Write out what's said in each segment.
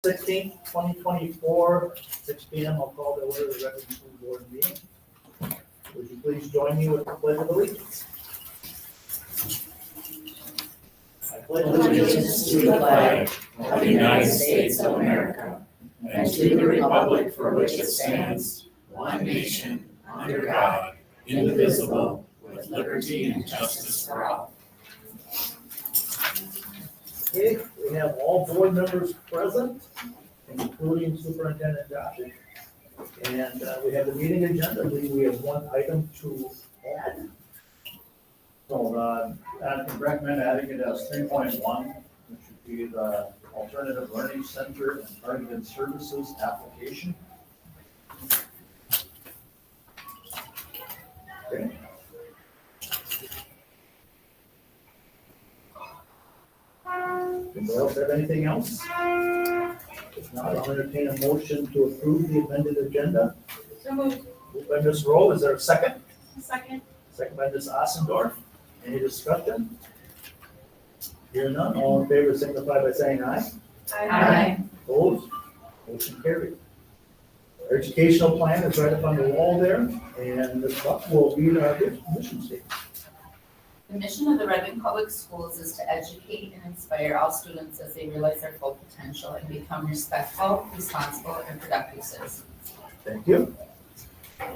16th, 2024, 6 p.m. I'll call to order the Reading School Board meeting. Would you please join me with the Pledge of Allegiance? I pledge Allegiance to the flag of the United States of America and to the republic for which it stands, one nation, under God, indivisible, with liberty and justice for all. Okay, we have all board members present, including Superintendent Josh. And we have the meeting agenda. I believe we have one item to add. So, I can recommend adding it as 3.1, which would be the Alternative Learning Center and Targeted Services application. Okay. Anybody else have anything else? If not, I'll entertain a motion to approve the amended agenda. So moved. Moved by Ms. Rowe, is there a second? Second. Second by Ms. Ossendorf. Any discussion? Hearing none, all in favor signify by saying aye. Aye. Opposed? Motion carried. Our educational plan is right up on the wall there, and Ms. Buck will read our mission statement. The mission of the Redmond Public Schools is to educate and inspire all students as they realize their full potential and become respectful, responsible, and productive citizens. Thank you.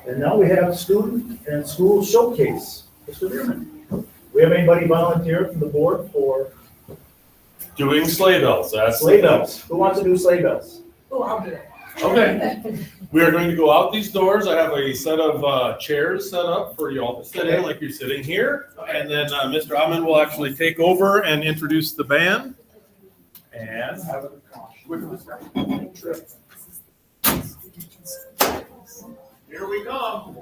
And now we have student and school showcase. Mr. Bierman, we have anybody volunteer from the board for Doing sleigh bells, that's. sleigh bells? Who wants to do sleigh bells? Oh, I'll do it. Okay, we are going to go out these doors. I have a set of chairs set up for you all to sit in like you're sitting here. And then Mr. Amman will actually take over and introduce the band. And have a trip. Here we come.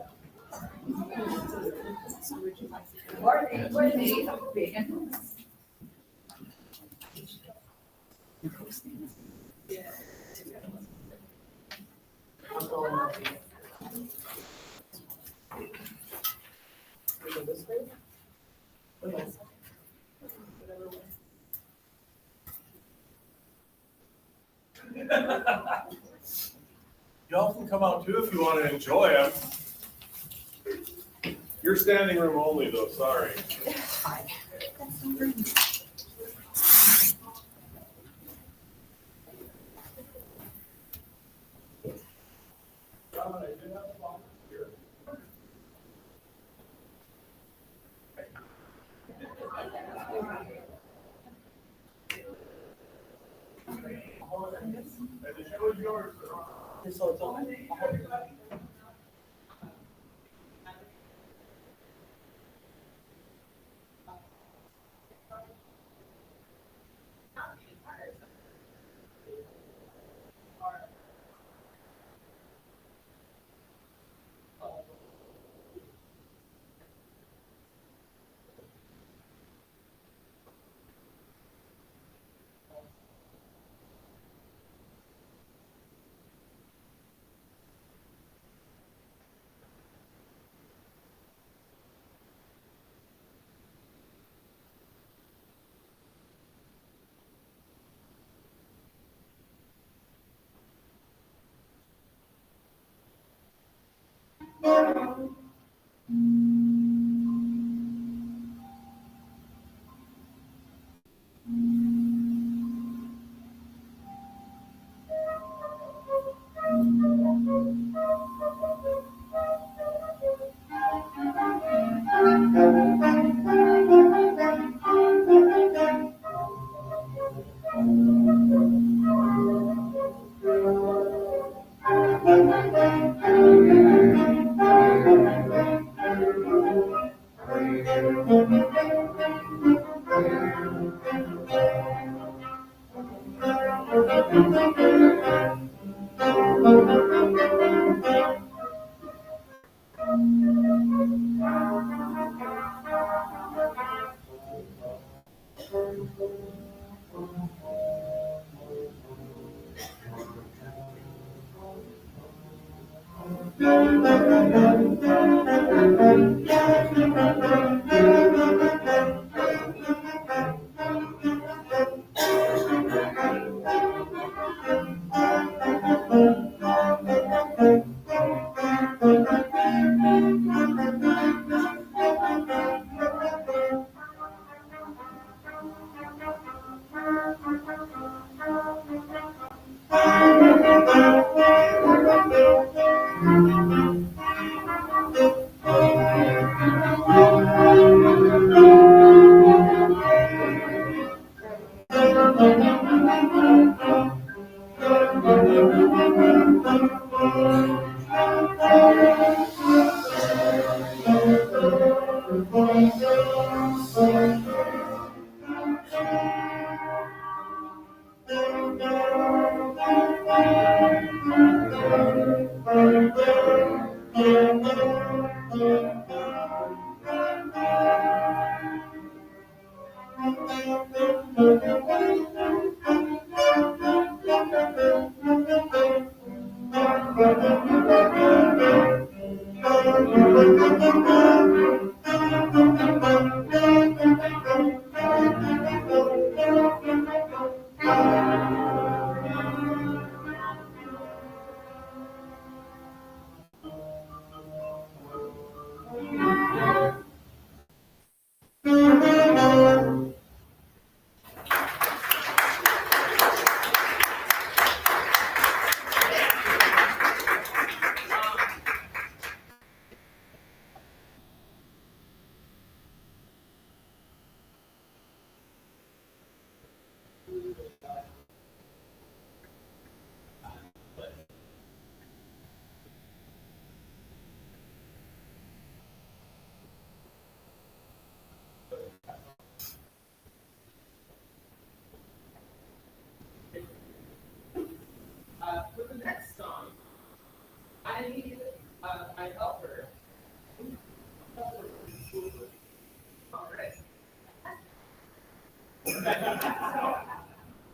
Y'all can come out too if you want to enjoy them. You're standing room only though, sorry. For the next song, I need my helper. All right.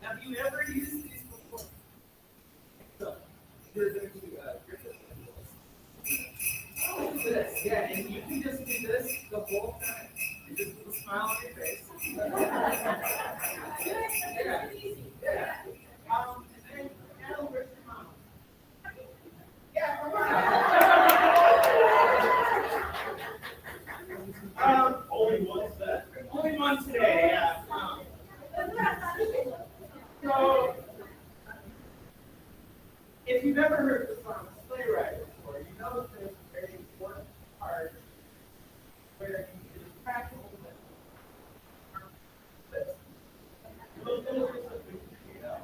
Have you ever used these before? So, you're going to grip it like this. Yeah, and you can just do this the whole time. You just put a smile on your face. Yeah. Yeah. And then, now where's your mom? Yeah, come on. Only one set. Only one today, yeah. So, if you've ever heard the song Sleigh Ride before, you know that there's a very important part where you can practice this. A little bit of something, you know.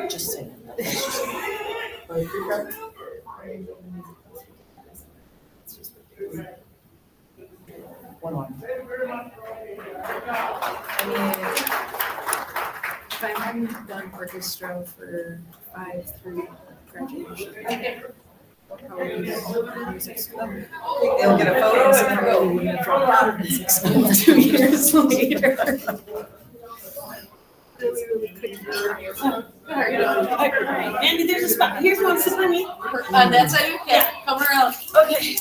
Just saying. One more. If I hadn't done orchestra for 5 through graduation. They'll get a photo. 2 years later. Really couldn't. Andy, there's a spot. Here's one, sit by me. That's how you can, come around. Okay.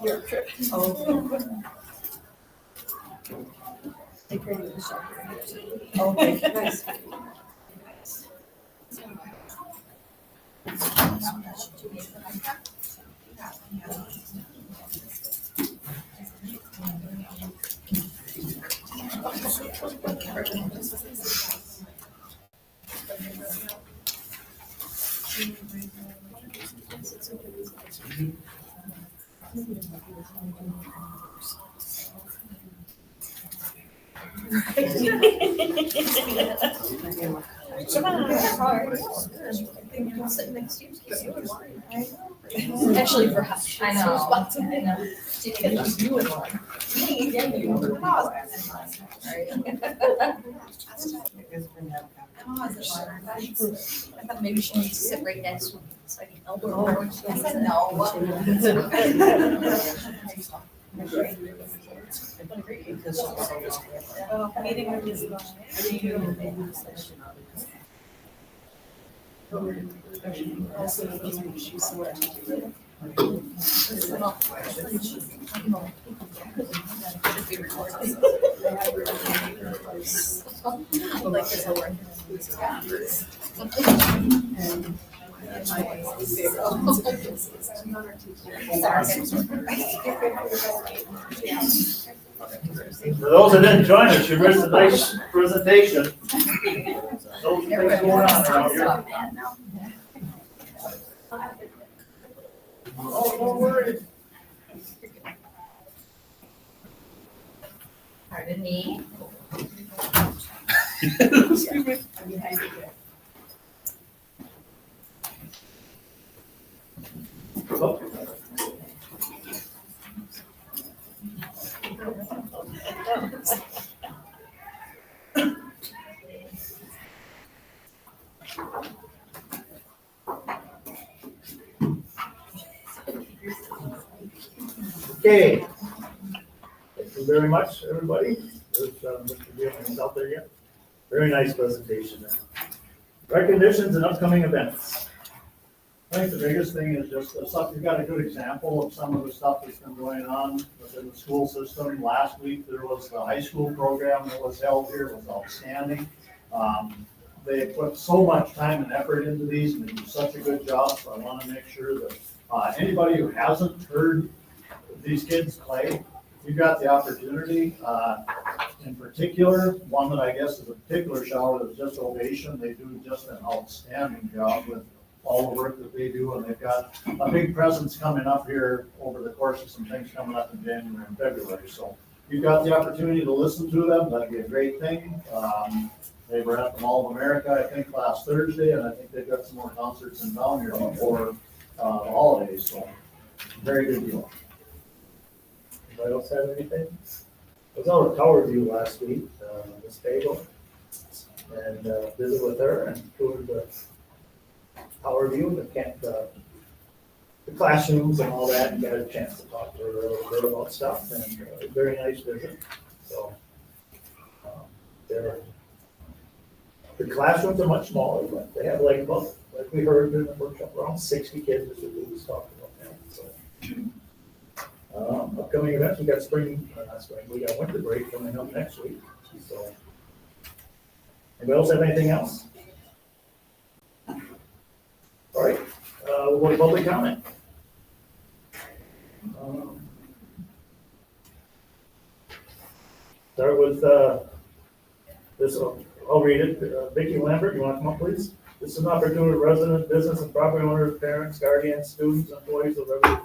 Europe trip. They created the shelter. Okay, nice. Actually, for Hush. I know. I know. You would want. I thought maybe she needs to sit right next to me, so I can elbow her when she I does said it. no. Meeting with this like this over. For those that didn't join us, you missed a nice presentation. Those things going on around here. Oh, don't worry. Pardon me. Okay. Thank you very much, everybody. There's Mr. Gilman's out there yet. Very nice presentation there. Recognitions and upcoming events. I think the biggest thing is just the stuff, you've got a good example of some of the stuff that's been going on within the school system. Last week, there was the high school program that was held here, it was outstanding. They put so much time and effort into these, and they do such a good job, so I want to make sure that anybody who hasn't heard these kids play, you've got the opportunity. In particular, one that I guess is a particular shout out is just Ovation. They do just an outstanding job with all the work that they do, and they've got a big presence coming up here over the course of some things coming up in January and February. So if you've got the opportunity to listen to them, that'd be a great thing. They were at the Mall of America, I think, last Thursday, and I think they've got some more concerts in town here before the holidays, so very good deal. Anybody else have anything? I was out at Tower View last week, Miss Bagel, and visited with her and toured the Tower View, the classrooms and all that, and got a chance to talk to her a little bit about stuff, and a very nice visit. So, the classrooms are much smaller, but they have like we heard in the workshop, around 60 kids, as we was talking about that, so. Upcoming events, we got we got winter break coming up next week, so. Anybody else have anything else? All right, We'll go to public comment. Start with, this, I'll read it. Vicki Lambert, you want to come up, please? This is an opportunity for residents, business, and property owners, parents, guardians, students, employees of every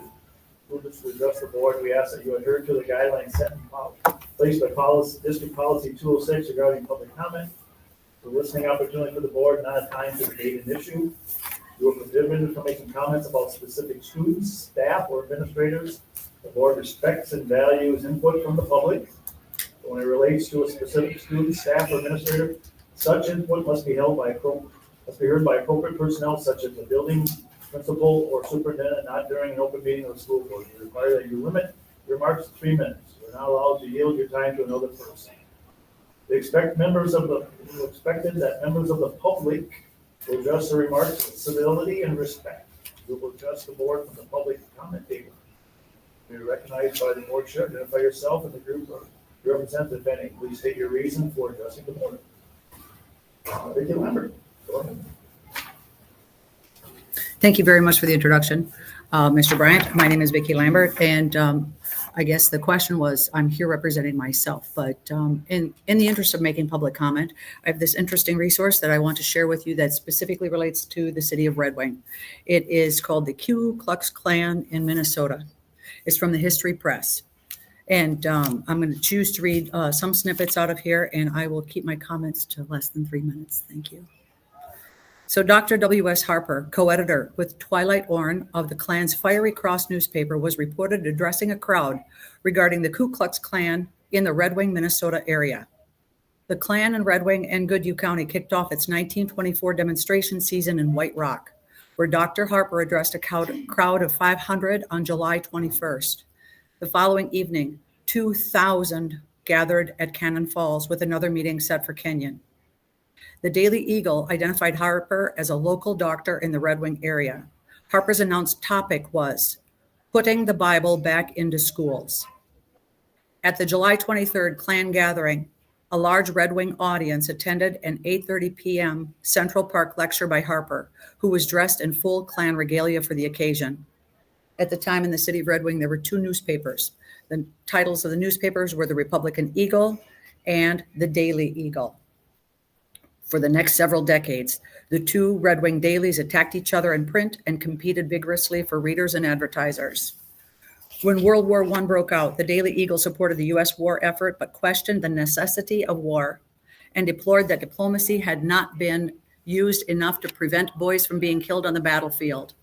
movements to address the board. We ask that you adhere to the guidelines set in place by policy, district policy 206 regarding public comment. The listening opportunity for the board, not a time to debate an issue. You are prohibited from making comments about specific students, staff, or administrators. The board respects and values input from the public. When it relates to a specific student, staff, or administrator, such input must be heard by appropriate personnel such as the building principal or superintendent, not during an open meeting of the school board. We require that you limit your remarks to 3 minutes. You're not allowed to yield your time to another person. They expected that members of the public will address the remarks with civility and respect. We will address the board from the public comment table. You're recognized by the board chair. Identify yourself and the group or your representative, if any. Please state your reason for addressing the board. Vicki Lambert, go ahead. Thank you very much for the introduction, Mr. Bryant. My name is Vicki Lambert, and I guess the question was, I'm here representing myself, but in the interest of making public comment, I have this interesting resource that I want to share with you that specifically relates to the city of Red Wing. It is called the Ku Klux Klan in Minnesota. It's from the History Press. And I'm going to choose to read some snippets out of here, and I will keep my comments to less than 3 minutes. Thank you. So Dr. W.S. Harper, co-editor with Twilight Orn of the Klan's Fiery Cross newspaper, was reported addressing a crowd regarding the Ku Klux Klan in the Red Wing, Minnesota area. The Klan in Red Wing and Goodhue County kicked off its 1924 demonstration season in White Rock, where Dr. Harper addressed a crowd of 500 on July 21st. The following evening, 2,000 gathered at Cannon Falls with another meeting set for Kenyon. The Daily Eagle identified Harper as a local doctor in the Red Wing area. Harper's announced topic was putting the Bible back into schools. At the July 23rd Klan gathering, a large Red Wing audience attended an 8:30 p.m. Central Park lecture by Harper, who was dressed in full Klan regalia for the occasion. At the time in the city of Red Wing, there were 2 newspapers. The titles of the newspapers were the Republican Eagle and the Daily Eagle. For the next several decades, the 2 Red Wing dailies attacked each other in print and competed vigorously for readers and advertisers. When World War I broke out, the Daily Eagle supported the U.S. war effort, but questioned the necessity of war and deplored that diplomacy had not been used enough to prevent boys from being killed on the battlefield.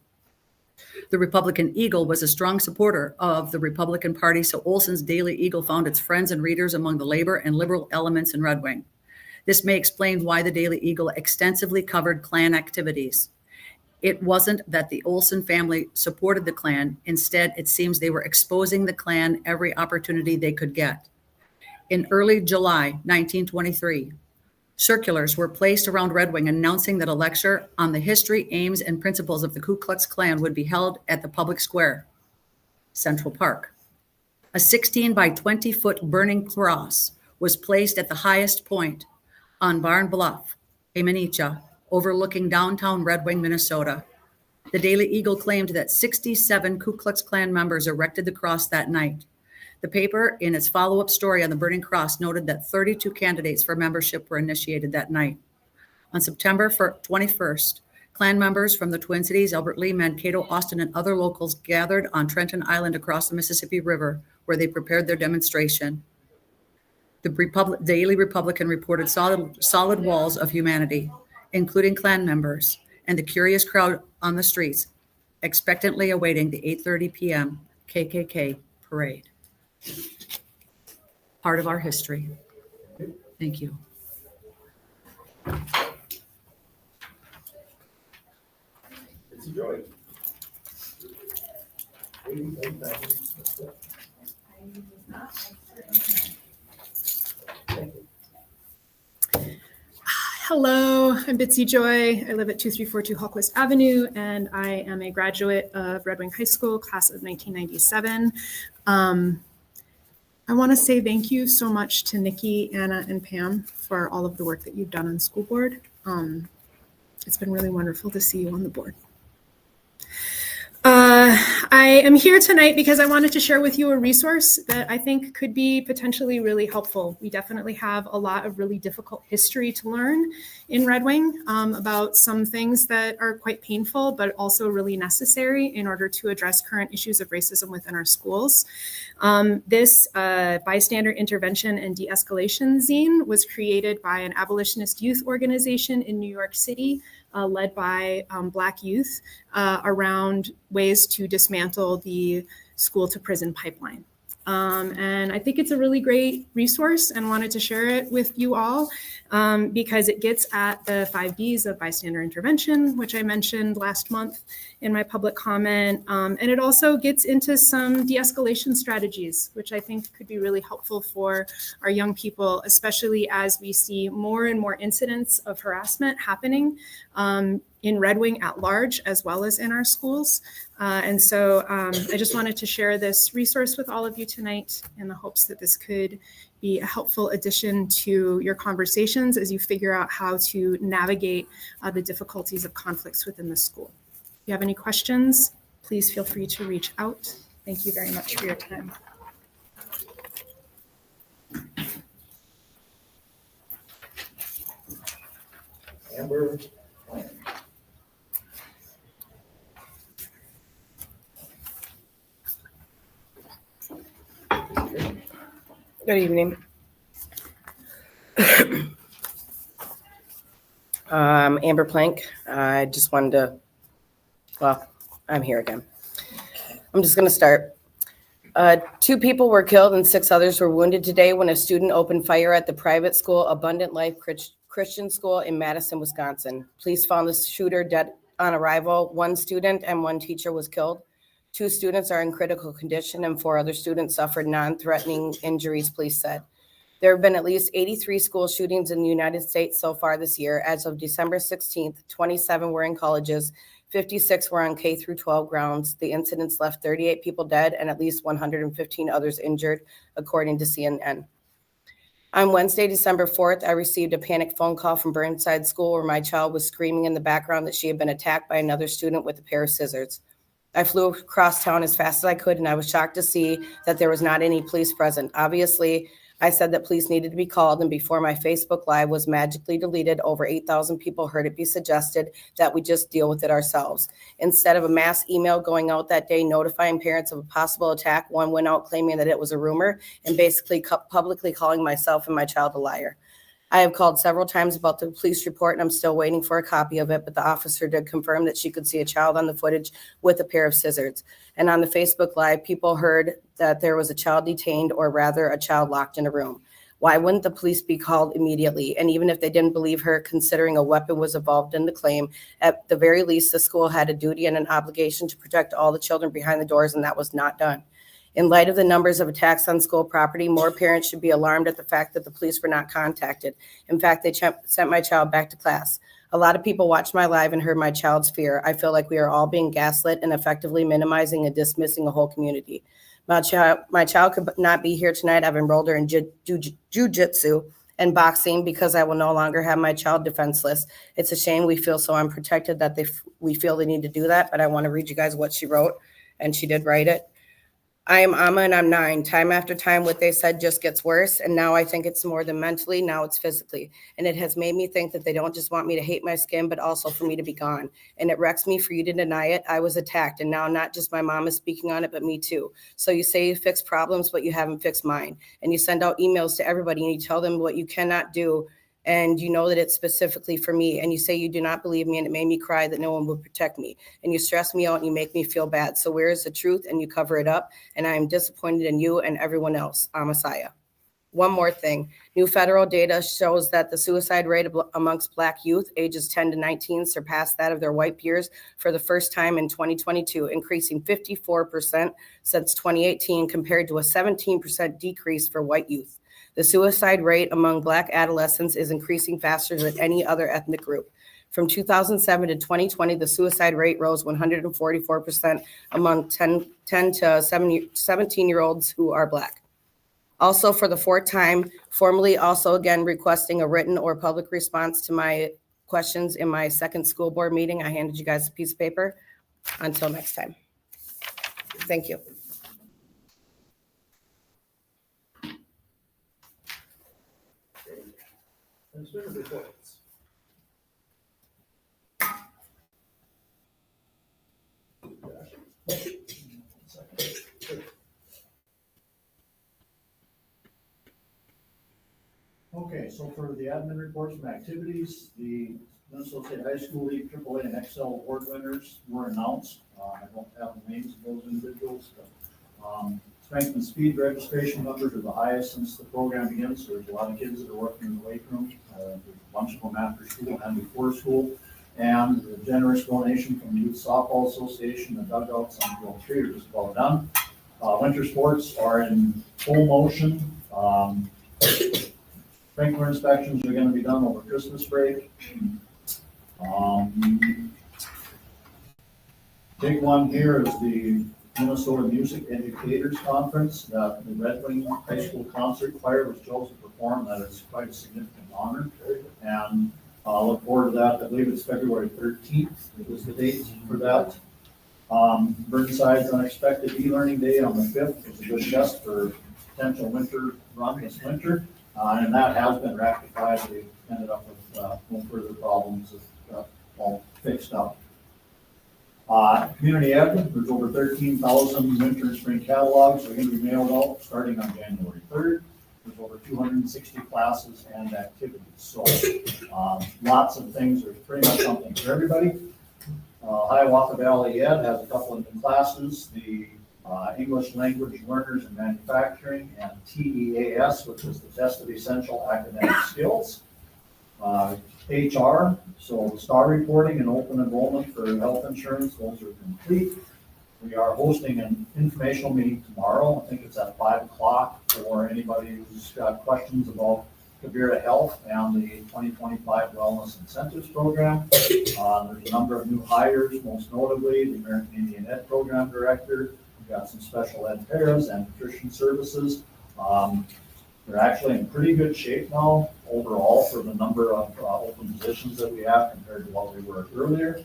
The Republican Eagle was a strong supporter of the Republican Party, so Olson's Daily Eagle found its friends and readers among the labor and liberal elements in Red Wing. This may explain why the Daily Eagle extensively covered Klan activities. It wasn't that the Olson family supported the Klan. Instead, it seems they were exposing the Klan every opportunity they could get. In early July 1923, circulars were placed around Red Wing announcing that a lecture on the history, aims, and principles of the Ku Klux Klan would be held at the public square, Central Park. A 16 by 20 foot burning cross was placed at the highest point on Barn Bluff, Emanicha, overlooking downtown Red Wing, Minnesota. The Daily Eagle claimed that 67 Ku Klux Klan members erected the cross that night. The paper, in its follow-up story on the burning cross, noted that 32 candidates for membership were initiated that night. On September 21st, Klan members from the Twin Cities, Albert Lea, Mankato, Austin, and other locals gathered on Trenton Island across the Mississippi River, where they prepared their demonstration. The Daily Republican reported solid walls of humanity, including Klan members, and the curious crowd on the streets, expectantly awaiting the 8:30 p.m. KKK parade. Part of our history. Thank you. It's a joy. Hello, I'm Bitsy Joy. I live at 2342 Hawkwest Avenue, and I am a graduate of Red Wing High School, class of 1997. I want to say thank you so much to Nikki, Anna, and Pam for all of the work that you've done on school board. It's been really wonderful to see you on the board. I am here tonight because I wanted to share with you a resource that I think could be potentially really helpful. We definitely have a lot of really difficult history to learn in Red Wing about some things that are quite painful, but also really necessary in order to address current issues of racism within our schools. This bystander intervention and de-escalation zine was created by an abolitionist youth organization in New York City, led by Black youth around ways to dismantle the school to prison pipeline. And I think it's a really great resource and wanted to share it with you all because it gets at the 5 Bs of bystander intervention, which I mentioned last month in my public comment. And it also gets into some de-escalation strategies, which I think could be really helpful for our young people, especially as we see more and more incidents of harassment happening in Red Wing at large, as well as in our schools. And so I just wanted to share this resource with all of you tonight in the hopes that this could be a helpful addition to your conversations as you figure out how to navigate the difficulties of conflicts within the school. If you have any questions, please feel free to reach out. Thank you very much for your time. Amber. Good evening. Amber Plank. I just wanted to, well, I'm here again. I'm just going to start. 2 people were killed and 6 others were wounded today when a student opened fire at the private school Abundant Life Christian School in Madison, Wisconsin. Police found the shooter dead on arrival. 1 student and 1 teacher was killed. 2 students are in critical condition and 4 other students suffered non-threatening injuries, police said. There have been at least 83 school shootings in the United States so far this year. As of December 16th, 27 were in colleges, 56 were on K through 12 grounds. The incidents left 38 people dead and at least 115 others injured, according to CNN. On Wednesday, December 4th, I received a panicked phone call from Burnside School where my child was screaming in the background that she had been attacked by another student with a pair of scissors. I flew across town as fast as I could, and I was shocked to see that there was not any police present. Obviously, I said that police needed to be called, and before my Facebook Live was magically deleted, over 8,000 people heard it be suggested that we just deal with it ourselves. Instead of a mass email going out that day notifying parents of a possible attack, one went out claiming that it was a rumor and basically publicly calling myself and my child a liar. I have called several times about the police report, and I'm still waiting for a copy of it, but the officer did confirm that she could see a child on the footage with a pair of scissors. And on the Facebook Live, people heard that there was a child detained, or rather a child locked in a room. Why wouldn't the police be called immediately? And even if they didn't believe her, considering a weapon was involved in the claim, at the very least, the school had a duty and an obligation to protect all the children behind the doors, and that was not done. In light of the numbers of attacks on school property, more parents should be alarmed at the fact that the police were not contacted. In fact, they sent my child back to class. A lot of people watched my live and heard my child's fear. I feel like we are all being gaslit and effectively minimizing and dismissing a whole community. My child could not be here tonight. I've enrolled her in jujitsu and boxing because I will no longer have my child defenseless. It's a shame we feel so unprotected that we feel they need to do that, but I want to read you guys what she wrote, and she did write it. I am Amma and I'm 9. Time after time, what they said just gets worse. And now I think it's more than mentally, now it's physically. And it has made me think that they don't just want me to hate my skin, but also for me to be gone. And it wrecks me for you to deny it. I was attacked. And now not just my mom is speaking on it, but me too. So you say you fix problems, but you haven't fixed mine. And you send out emails to everybody and you tell them what you cannot do. And you know that it's specifically for me, and you say you do not believe me, and it made me cry that no one would protect me, and you stress me out and you make me feel bad. So where is the truth? And you cover it up, and I am disappointed in you and everyone else. Messiah. One more thing. New federal data shows that the suicide rate amongst Black youth ages 10 to 19 surpassed that of their white peers for the first time in 2022, increasing 54% since 2018 compared to a 17% decrease for white youth. The suicide rate among Black adolescents is increasing faster than any other ethnic group. From 2007 to 2020, the suicide rate rose 144% among 10 to 17-year-olds who are Black. Also, for the 4th time, formally also again requesting a written or public response to my questions in my second school board meeting. I handed you guys a piece of paper. Until next time. Thank you. Administrative reports. Okay, so for the admin reports and activities, the Minnesota State High School League AAA and XL award winners were announced. I don't have the names of those individuals, but strength and speed registration numbers are the highest since the program began, so there's a lot of kids that are working in the weight room. There's a bunch of them after school and before school. And the generous donation from the Youth Softball Association, the dugouts on Field 3 are just about done. Winter sports are in full motion. Sprinkler inspections are gonna be done over Christmas break. Big one here is the Minnesota Music Educators Conference that the Red Wing High School Concert Choir was chosen to perform. That is quite a significant honor. And I'll look forward to that. I believe it's February 13th. It was the date for that. Burnside's Unexpected E-Learning Day on the 5th was a good test for potential winter run this winter. And that has been rectified. We ended up with no further problems. It's all fixed up. Community ed, there's over 13,000 winter and spring catalogs that are going to be mailed out starting on January 3rd. There's over 260 classes and activities. So lots of things. There's pretty much something for everybody. Hiawatha Valley Ed has a couple of new classes. The English Language Learners in Manufacturing and TEAS, which is the Test of Essential Academic Skills. HR, so star reporting and open enrollment for health insurance, those are complete. We are hosting an informational meeting tomorrow. I think it's at 5 o'clock for anybody who's got questions about Quivira Health and the 2025 Wellness Incentives Program. There's a number of new hires, most notably the American Indian Ed Program Director. We've got some special ed paras and nutrition services. We're actually in pretty good shape now overall for the number of open positions that we have compared to what we were earlier.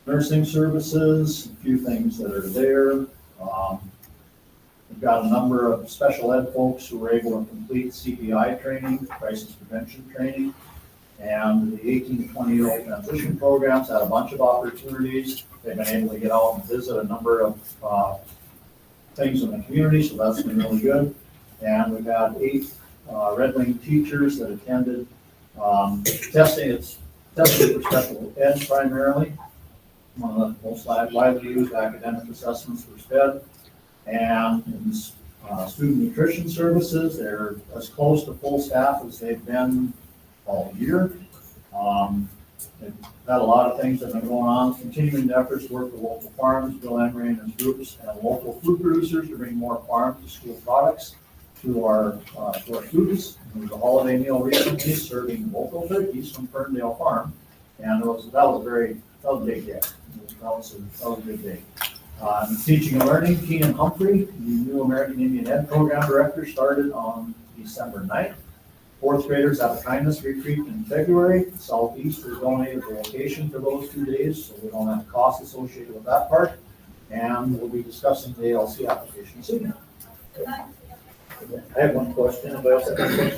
Nursing services, a few things that are there. We've got a number of special ed folks who were able to complete CPI training, crisis prevention training, and the 18 to 20-year-old transition programs had a bunch of opportunities. They've been able to get out and visit a number of things in the community, so that's been really good. And we've had 8 Red Wing teachers that attended testing. It's testing for special ed primarily. One of the most widely used academic assessments for SPED. And in student nutrition services, they're as close to full staff as they've been all year. They've had a lot of things that have been going on, continuing efforts to work with local farms, Bill Emery and his groups, and local food producers to bring more farm to school products to our students. There was a holiday meal recently serving local turkeys from Ferndale Farm, and that was a big day. That was a good day. Teaching and learning, Keenan Humphrey, the new American Indian Ed Program Director, started on December 9th. 4th graders have a kindness retreat in February. Southeast has donated the location for those 2 days, so we don't have costs associated with that part. And we'll be discussing the ALC application soon. I have one question. Anybody else have any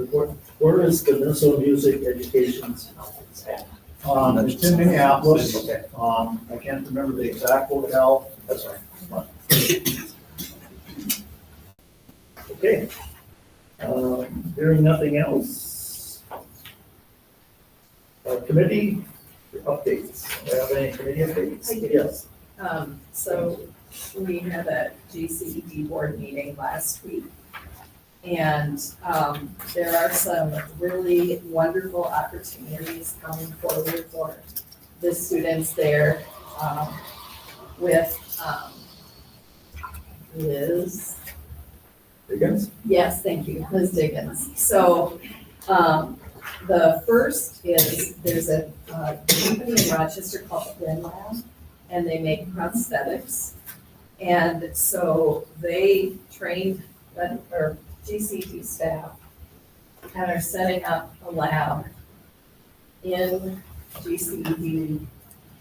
questions? Where is the Minnesota Music Education Conference at? It's in Minneapolis. I can't remember the exact locale. That's right. Okay. Hearing nothing else. Committee updates. Do you have any committee updates? I do. Yes. So we had a GCED board meeting last week. And there are some really wonderful opportunities coming forward for the students there with Liz. Diggins? Yes, thank you, Liz Diggins. So the first is there's a company in Rochester called Flynn Lab, and they make prosthetics. And so they trained GCT staff and are setting up a lab in GCED,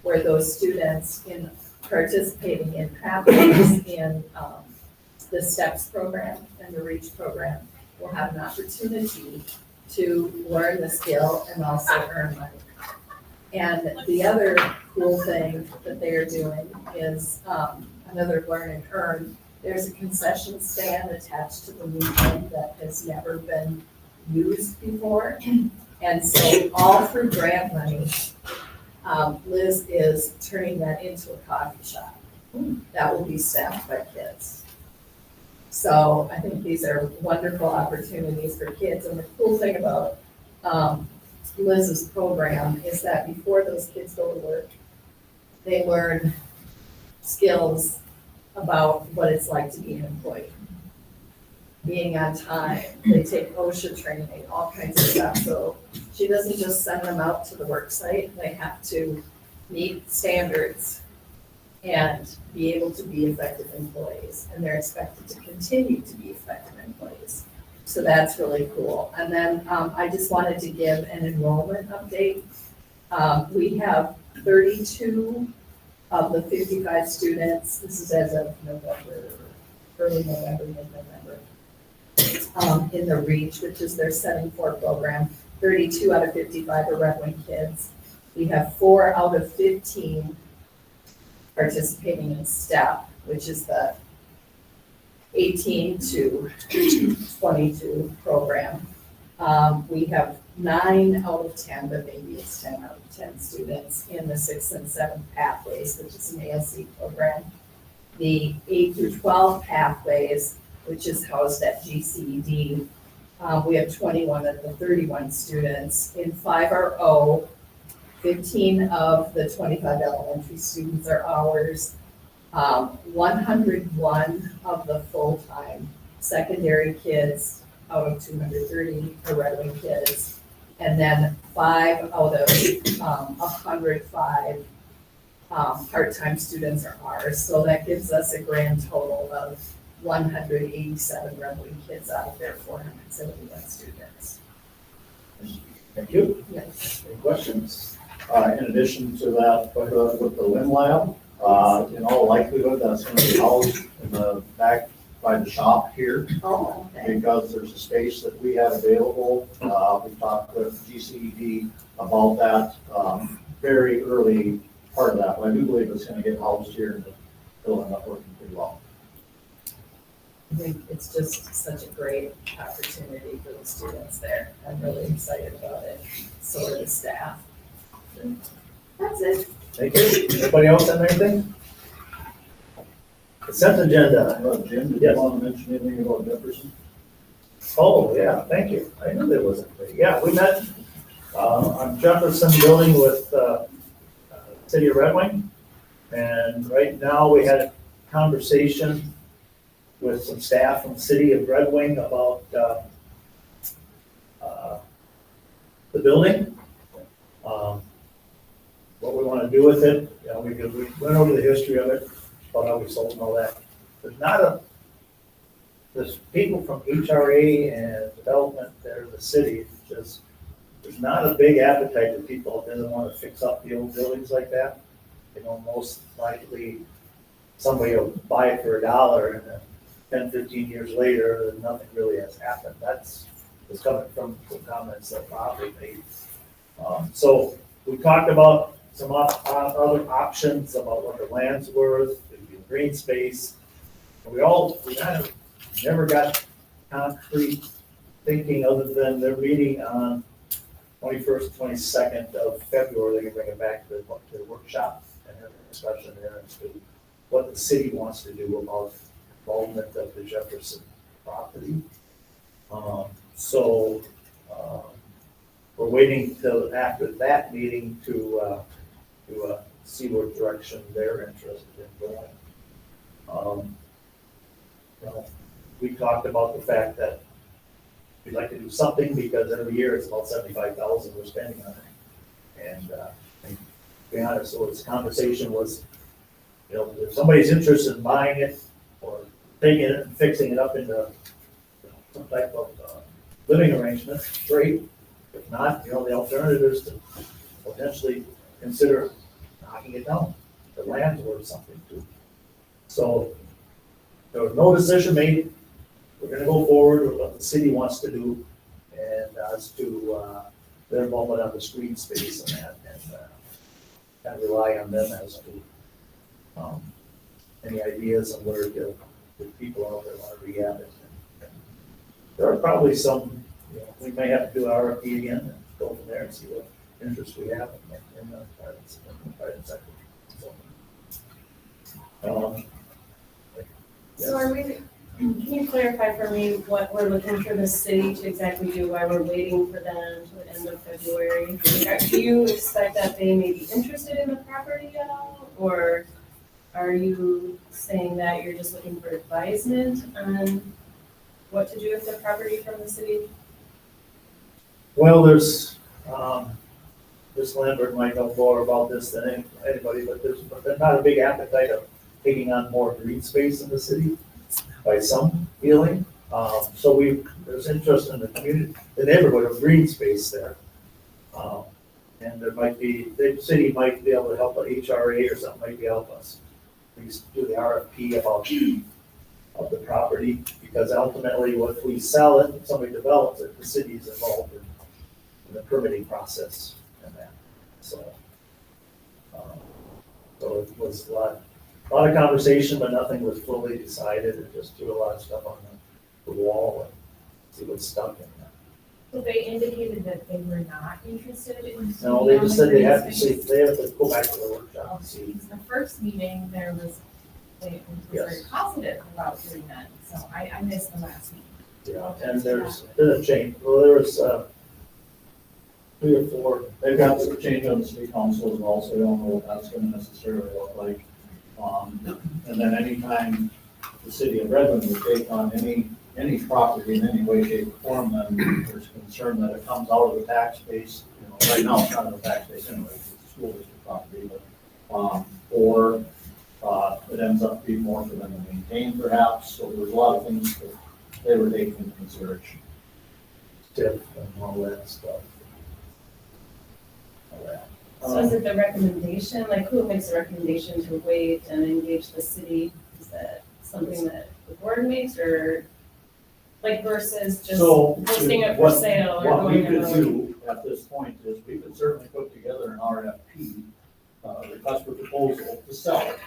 where those students in participating in pathways in the STEPS program and the REACH program will have an opportunity to learn the skill and also earn money. And the other cool thing that they are doing is another learn and earn. There's a concession stand attached to the weekend that has never been used before. And so all through grant money, Liz is turning that into a coffee shop that will be staffed by kids. So I think these are wonderful opportunities for kids. And the cool thing about Liz's program is that before those kids go to work, they learn skills about what it's like to be an employee. Being on time, they take OSHA training, all kinds of stuff. So she doesn't just send them out to the work site, they have to meet standards and be able to be effective employees. And they're expected to continue to be effective employees. So that's really cool. And then I just wanted to give an enrollment update. We have 32 of the 55 students, this is as of November, early November, mid-November, in the REACH, which is their 7-4 program. 32 out of 55 are Red Wing kids. We have 4 out of 15 participating in STEP, which is the 18 to 22 program. We have 9 out of 10, but maybe it's 10 out of 10 students in the 6th and 7th pathways, which is an ASC program. The 8 through 12 pathways, which is housed at GCED, we have 21 of the 31 students. In 5RO, 15 of the 25 elementary students are ours. 101 of the full-time secondary kids out of 230 are Red Wing kids. And then 5 out of 105 part-time students are ours. So that gives us a grand total of 187 Red Wing kids out of their 471 students. Thank you. Yes. Any questions? In addition to that, with the Lynn Lab, in all likelihood, that's going to be housed in the back by the shop here. Oh, okay. Because there's a space that we have available. We talked with GCED about that very early part of that. But I do believe it's going to get housed here and it'll end up working pretty well. I think it's just such a great opportunity for the students there. I'm really excited about it. So are the staff. That's it. Thank you. Anybody else have anything? Consent agenda. Jim, did Yes. you want to mention anything about Jefferson? Oh, yeah, thank you. I knew there was a, yeah, we met on Jefferson Building with City of Red Wing. And right now we had a conversation with some staff from the City of Red Wing about the building. What we want to do with it. You know, we went over the history of it, about how we sold and all that. There's people from HRA and development there, the city, there's not a big appetite that people that doesn't want to fix up the old buildings like that. You know, most likely somebody will buy it for $1 and then 10, 15 years later, nothing really has happened. That's coming from the comments that Bobby made. So we talked about some other options about what the land's worth, the green space. We kind of never got concrete thinking other than they're meeting on 21st, 22nd of February. They're gonna bring it back to the workshop and have a discussion there as to what the city wants to do about involvement of the Jefferson property. We're waiting till after that meeting to see what direction they're interested in going. We talked about the fact that we'd like to do something because every year it's about $75,000 we're spending on it. And to be honest, so this conversation was, you know, if somebody's interested in buying it or taking it and fixing it up into some type of living arrangement, great. If not, you know, the alternative is to potentially consider knocking it down. The land's worth something too. So there was no decision made. We're gonna go forward with what the city wants to do and as to, their involvement on the screen space and that, and, kind of rely on them as to, any ideas on where the people out there want to rehab it. And there are probably some, we may have to do RFP again and go from there and see what interest we have in the private sector. So, So are we, can you clarify for me what we're looking for the city to exactly do, why we're waiting for them to the end of February? Do you expect that they may be interested in the property at all? Or are you saying that you're just looking for advisement on what to do with the property from the city? well, there's, this Lambert might know more about this than anybody, but there's not a big appetite of taking on more green space in the city by some feeling. So there's interest in the community, the neighborhood of green space there. And there might be, the city might be able to help, an HRA or something might be help us. We used to do the RFP about of the property, because ultimately, if we sell it, if somebody develops it, the city is involved in the permitting process and that. So it was a lot of conversation, but nothing was fully decided. It just threw a lot of stuff on the wall and see what's stuck in that. So they indicated that they were not interested in. No, they just said they have to see, they have to go back to the workshop and see. The first meeting, they were very Yes. positive about doing that, so I missed the last meeting. Yeah, and there's been a change. Well, there was 3 or 4. They've got the change on the city council as well, so we don't know what that's gonna necessarily look like. And then anytime the city of Redmond would take on any property in any way, shape, or form, then there's concern that it comes out of the tax base. Right now, it's not in the tax base anyway, it's the school district property, but, or it ends up being more for them to maintain perhaps. So there's a lot of things that they were taking into consideration. TIF and all that stuff. All that. So is it the recommendation, like who makes the recommendation to wait and engage the city? Is that something that the board makes, or like versus just So posting it for what- sale or What we going could on? do at this point is we could certainly put together an RFP, request for proposal to sell it.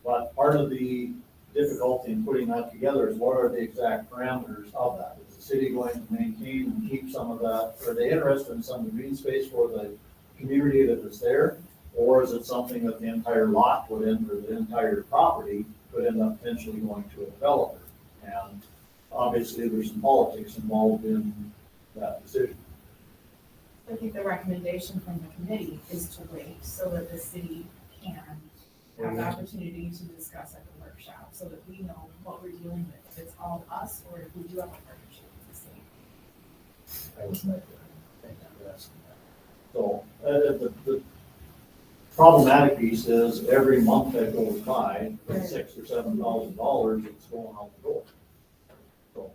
But part of the difficulty in putting that together is what are the exact parameters of that? Is the city going to maintain and keep some of that? Are they interested in some green space for the community that is there? Or is it something that the entire lot would end, or the entire property could end up potentially going to a developer? And obviously, there's some politics involved in that decision. I think the recommendation from the committee is to wait so that the city can have the opportunity to discuss at the workshop, so that we know what we're dealing with, if it's all us or if we do have a partnership with the city. I was like, I think I'm asking that. So, the problematic piece is every month that goes by, for Right. $6,000 or $7,000, it's going out the door. So,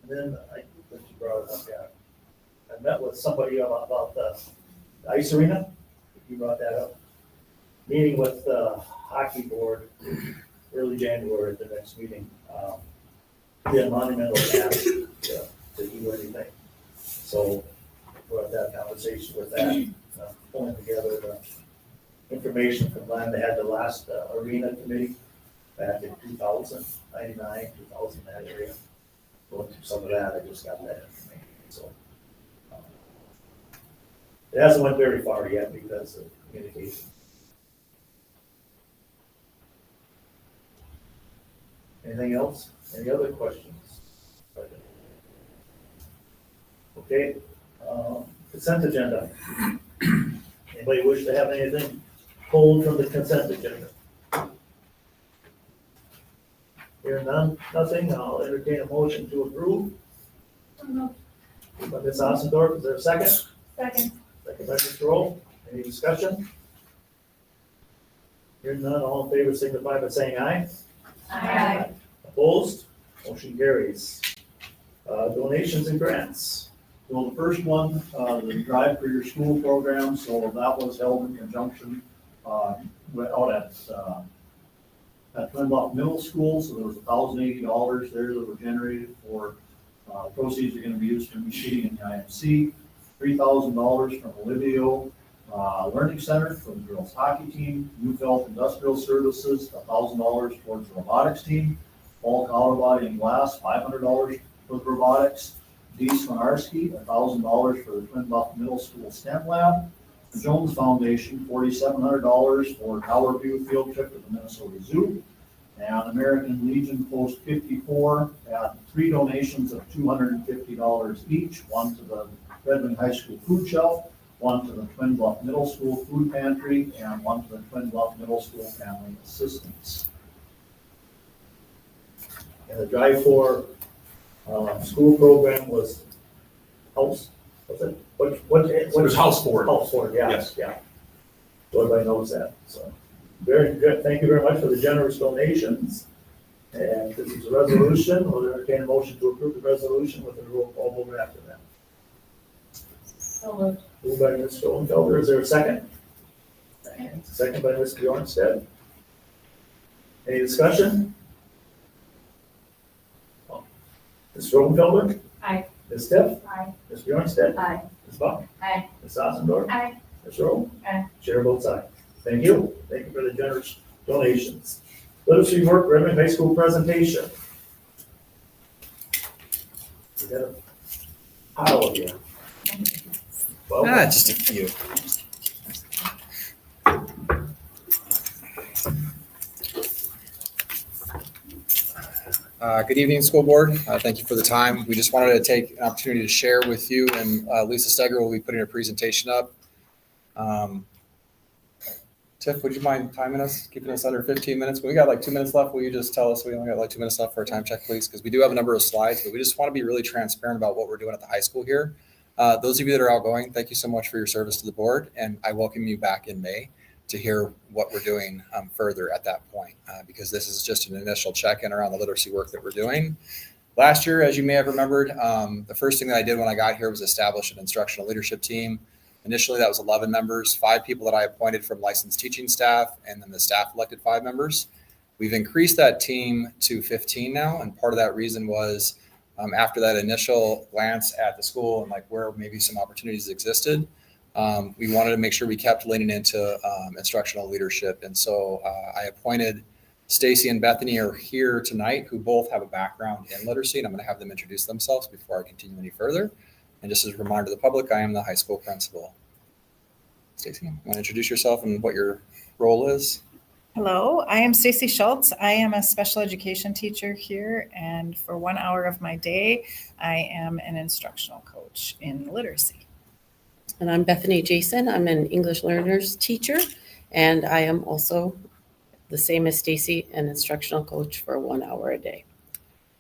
And then I, that you brought it up, yeah. I met with somebody about the ice arena. You brought that up. Meeting with the hockey board early January at the next meeting. Yeah, monumental task to do anything. So we'll have that conversation with that, pulling together the information from when they had the last arena committee back in 2099, 2000, that area. Going through some of that, I just got that information, so. It hasn't went very far yet because of communication. Anything else? Any other questions? Okay, consent agenda. Anybody wish to have anything pulled from the consent agenda? Hearing none, nothing, I'll entertain a motion to approve. By Ms. Ossendorf, is there a second? Second. Second by Mr. Roll. Any discussion? Hearing none, all in favor signify by saying aye. Aye. Opposed? Motion carries. Donations and grants. So the first one, the Drive for Your School program, so that was held in conjunction, out at Twin Bluff Middle School, so there was $1,080 there that were generated for, proceeds are gonna be used for seating in the IMC, $3,000 from Olivio, Learning Center for the girls hockey team, Youth Health Industrial Services, $1,000 towards the robotics team, Falk Auto Body and Glass, $500 for the robotics, Dees Swinarski, $1,000 for the Twin Bluff Middle School STEM Lab, the Jones Foundation, $4,700 for Tower View field trip to the Minnesota Zoo, and American Legion Post 54 had 3 donations of $250 each, one to the Red Wing High School Food Shelf, one to the Twin Bluff Middle School Food Pantry, and one to the Twin Bluff Middle School Family Assistance. And the Drive for School program was house, was it? What? It was House Board. House Board, Yes. yeah. So everybody knows that, so. Very good, thank you very much for the generous donations. And this is a resolution, we'll entertain a motion to approve the resolution with a roll call vote after that. So moved. Moved by Ms. Schoenfelder, is there a second? Second. Second by Ms. Bjornstead. Any discussion? Ms. Schoenfelder? Aye. Ms. Steph? Aye. Ms. Bjornstead? Aye. Ms. Buck? Aye. Ms. Ossendorf? Aye. Ms. Rowe? Aye. Chair votes aye. Thank you. Thank you for the generous donations. Literacy work, Red Wing High School presentation. We got a pile here. Well, Just a few. Good evening, school board. Thank you for the time. We just wanted to take an opportunity to share with you, and Lisa Steger will be putting a presentation up. Tiff, would you mind timing us, keeping us under 15 minutes? We got like 2 minutes left. Will you just tell us we only got like 2 minutes left for a time check, please? Because we do have a number of slides, but we just want to be really transparent about what we're doing at the high school here. Those of you that are outgoing, thank you so much for your service to the board, and I welcome you back in May to hear what we're doing further at that point, because this is just an initial check-in around the literacy work that we're doing. Last year, as you may have remembered, the first thing that I did when I got here was establish an instructional leadership team. Initially, that was 11 members, 5 people that I appointed from licensed teaching staff, and then the staff elected 5 members. We've increased that team to 15 now, and part of that reason was after that initial glance at the school and like where maybe some opportunities existed, we wanted to make sure we kept leaning into instructional leadership. And so I appointed Stacy and Bethany are here tonight, who both have a background in literacy, and I'm going to have them introduce themselves before I continue any further. And just as a reminder to the public, I am the high school principal. Stacy, you want to introduce yourself and what your role is? Hello, I am Stacy Schultz. I am a special education teacher here, and for 1 hour of my day, I am an instructional coach in literacy. And I'm Bethany Jason. I'm an English learners teacher, and I am also the same as Stacy, an instructional coach for 1 hour a day.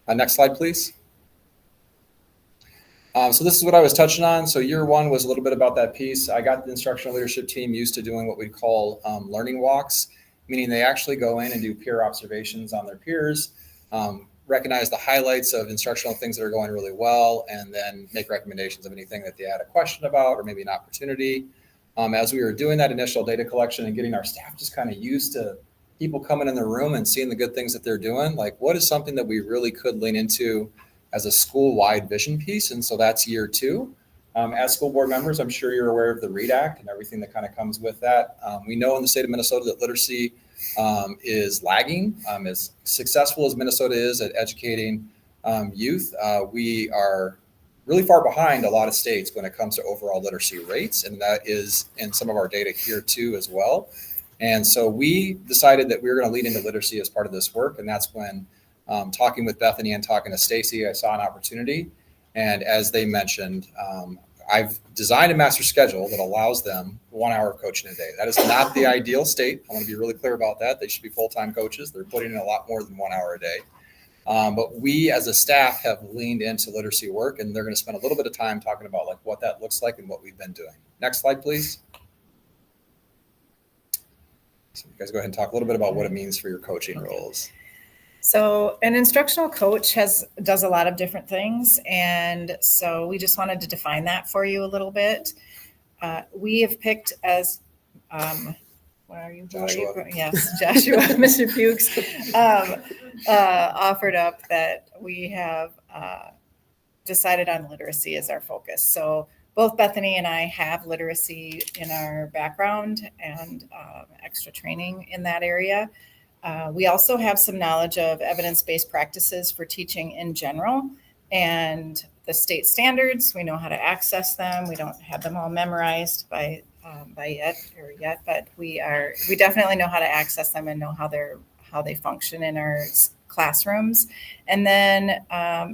Next slide, please. So this is what I was touching on. So year one was a little bit about that piece. I got the instructional leadership team used to doing what we call learning walks, meaning they actually go in and do peer observations on their peers, recognize the highlights of instructional things that are going really well, and then make recommendations of anything that they had a question about or maybe an opportunity. As we were doing that initial data collection and getting our staff just kind of used to people coming in the room and seeing the good things that they're doing, like what is something that we really could lean into as a school-wide vision piece. And so that's year two. As school board members, I'm sure you're aware of the READ Act and everything that kind of comes with that. We know in the state of Minnesota that literacy is lagging. As successful as Minnesota is at educating youth, we are really far behind a lot of states when it comes to overall literacy rates. And that is in some of our data here too as well. And so we decided that we were going to lead into literacy as part of this work. And that's when talking with Bethany and talking to Stacy, I saw an opportunity. And as they mentioned, I've designed a master schedule that allows them 1 hour of coaching a day. That is not the ideal state. I want to be really clear about that. They should be full-time coaches. They're putting in a lot more than 1 hour a day. But we as a staff have leaned into literacy work, and they're going to spend a little bit of time talking about like what that looks like and what we've been doing. Next slide, please. So you guys go ahead and talk a little bit about what it means for your coaching roles. So an instructional coach does a lot of different things. And so we just wanted to define that for you a little bit. We have picked as, where are you? Joshua. Yes, Joshua, Mr. Fuchs, offered up that we have decided on literacy as our focus. So both Bethany and I have literacy in our background and extra training in that area. We also have some knowledge of evidence-based practices for teaching in general and the state standards. We know how to access them. We don't have them all memorized by yet, but we definitely know how to access them and know how they function in our classrooms. And then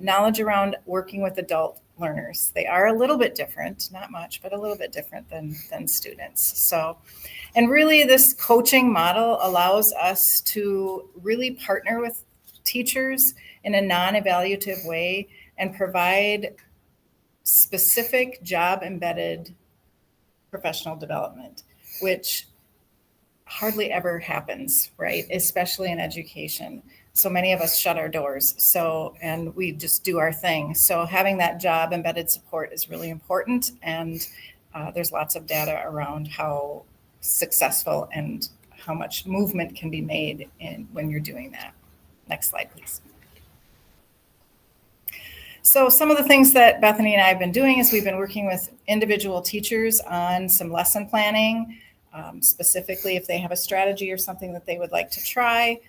knowledge around working with adult learners. They are a little bit different, not much, but a little bit different than students. So, and really this coaching model allows us to really partner with teachers in a non-evaluative way and provide specific job-embedded professional development, which hardly ever happens, right? Especially in education. So many of us shut our doors. And we just do our thing. So having that job embedded support is really important. And there's lots of data around how successful and how much movement can be made when you're doing that. Next slide, please. So some of the things that Bethany and I have been doing is we've been working with individual teachers on some lesson planning, specifically if they have a strategy or something that they would like to try.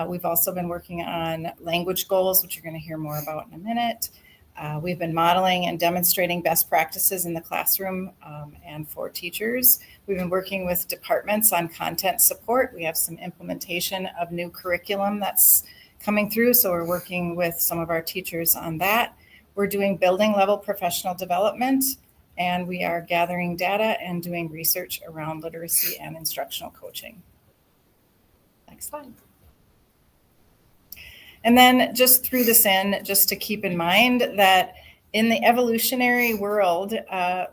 We've also been working on language goals, which you're going to hear more about in a minute. We've been modeling and demonstrating best practices in the classroom and for teachers. We've been working with departments on content support. We have some implementation of new curriculum that's coming through, so we're working with some of our teachers on that. We're doing building level professional development, and we are gathering data and doing research around literacy and instructional coaching. Next slide. And then just threw this in just to keep in mind that in the evolutionary world,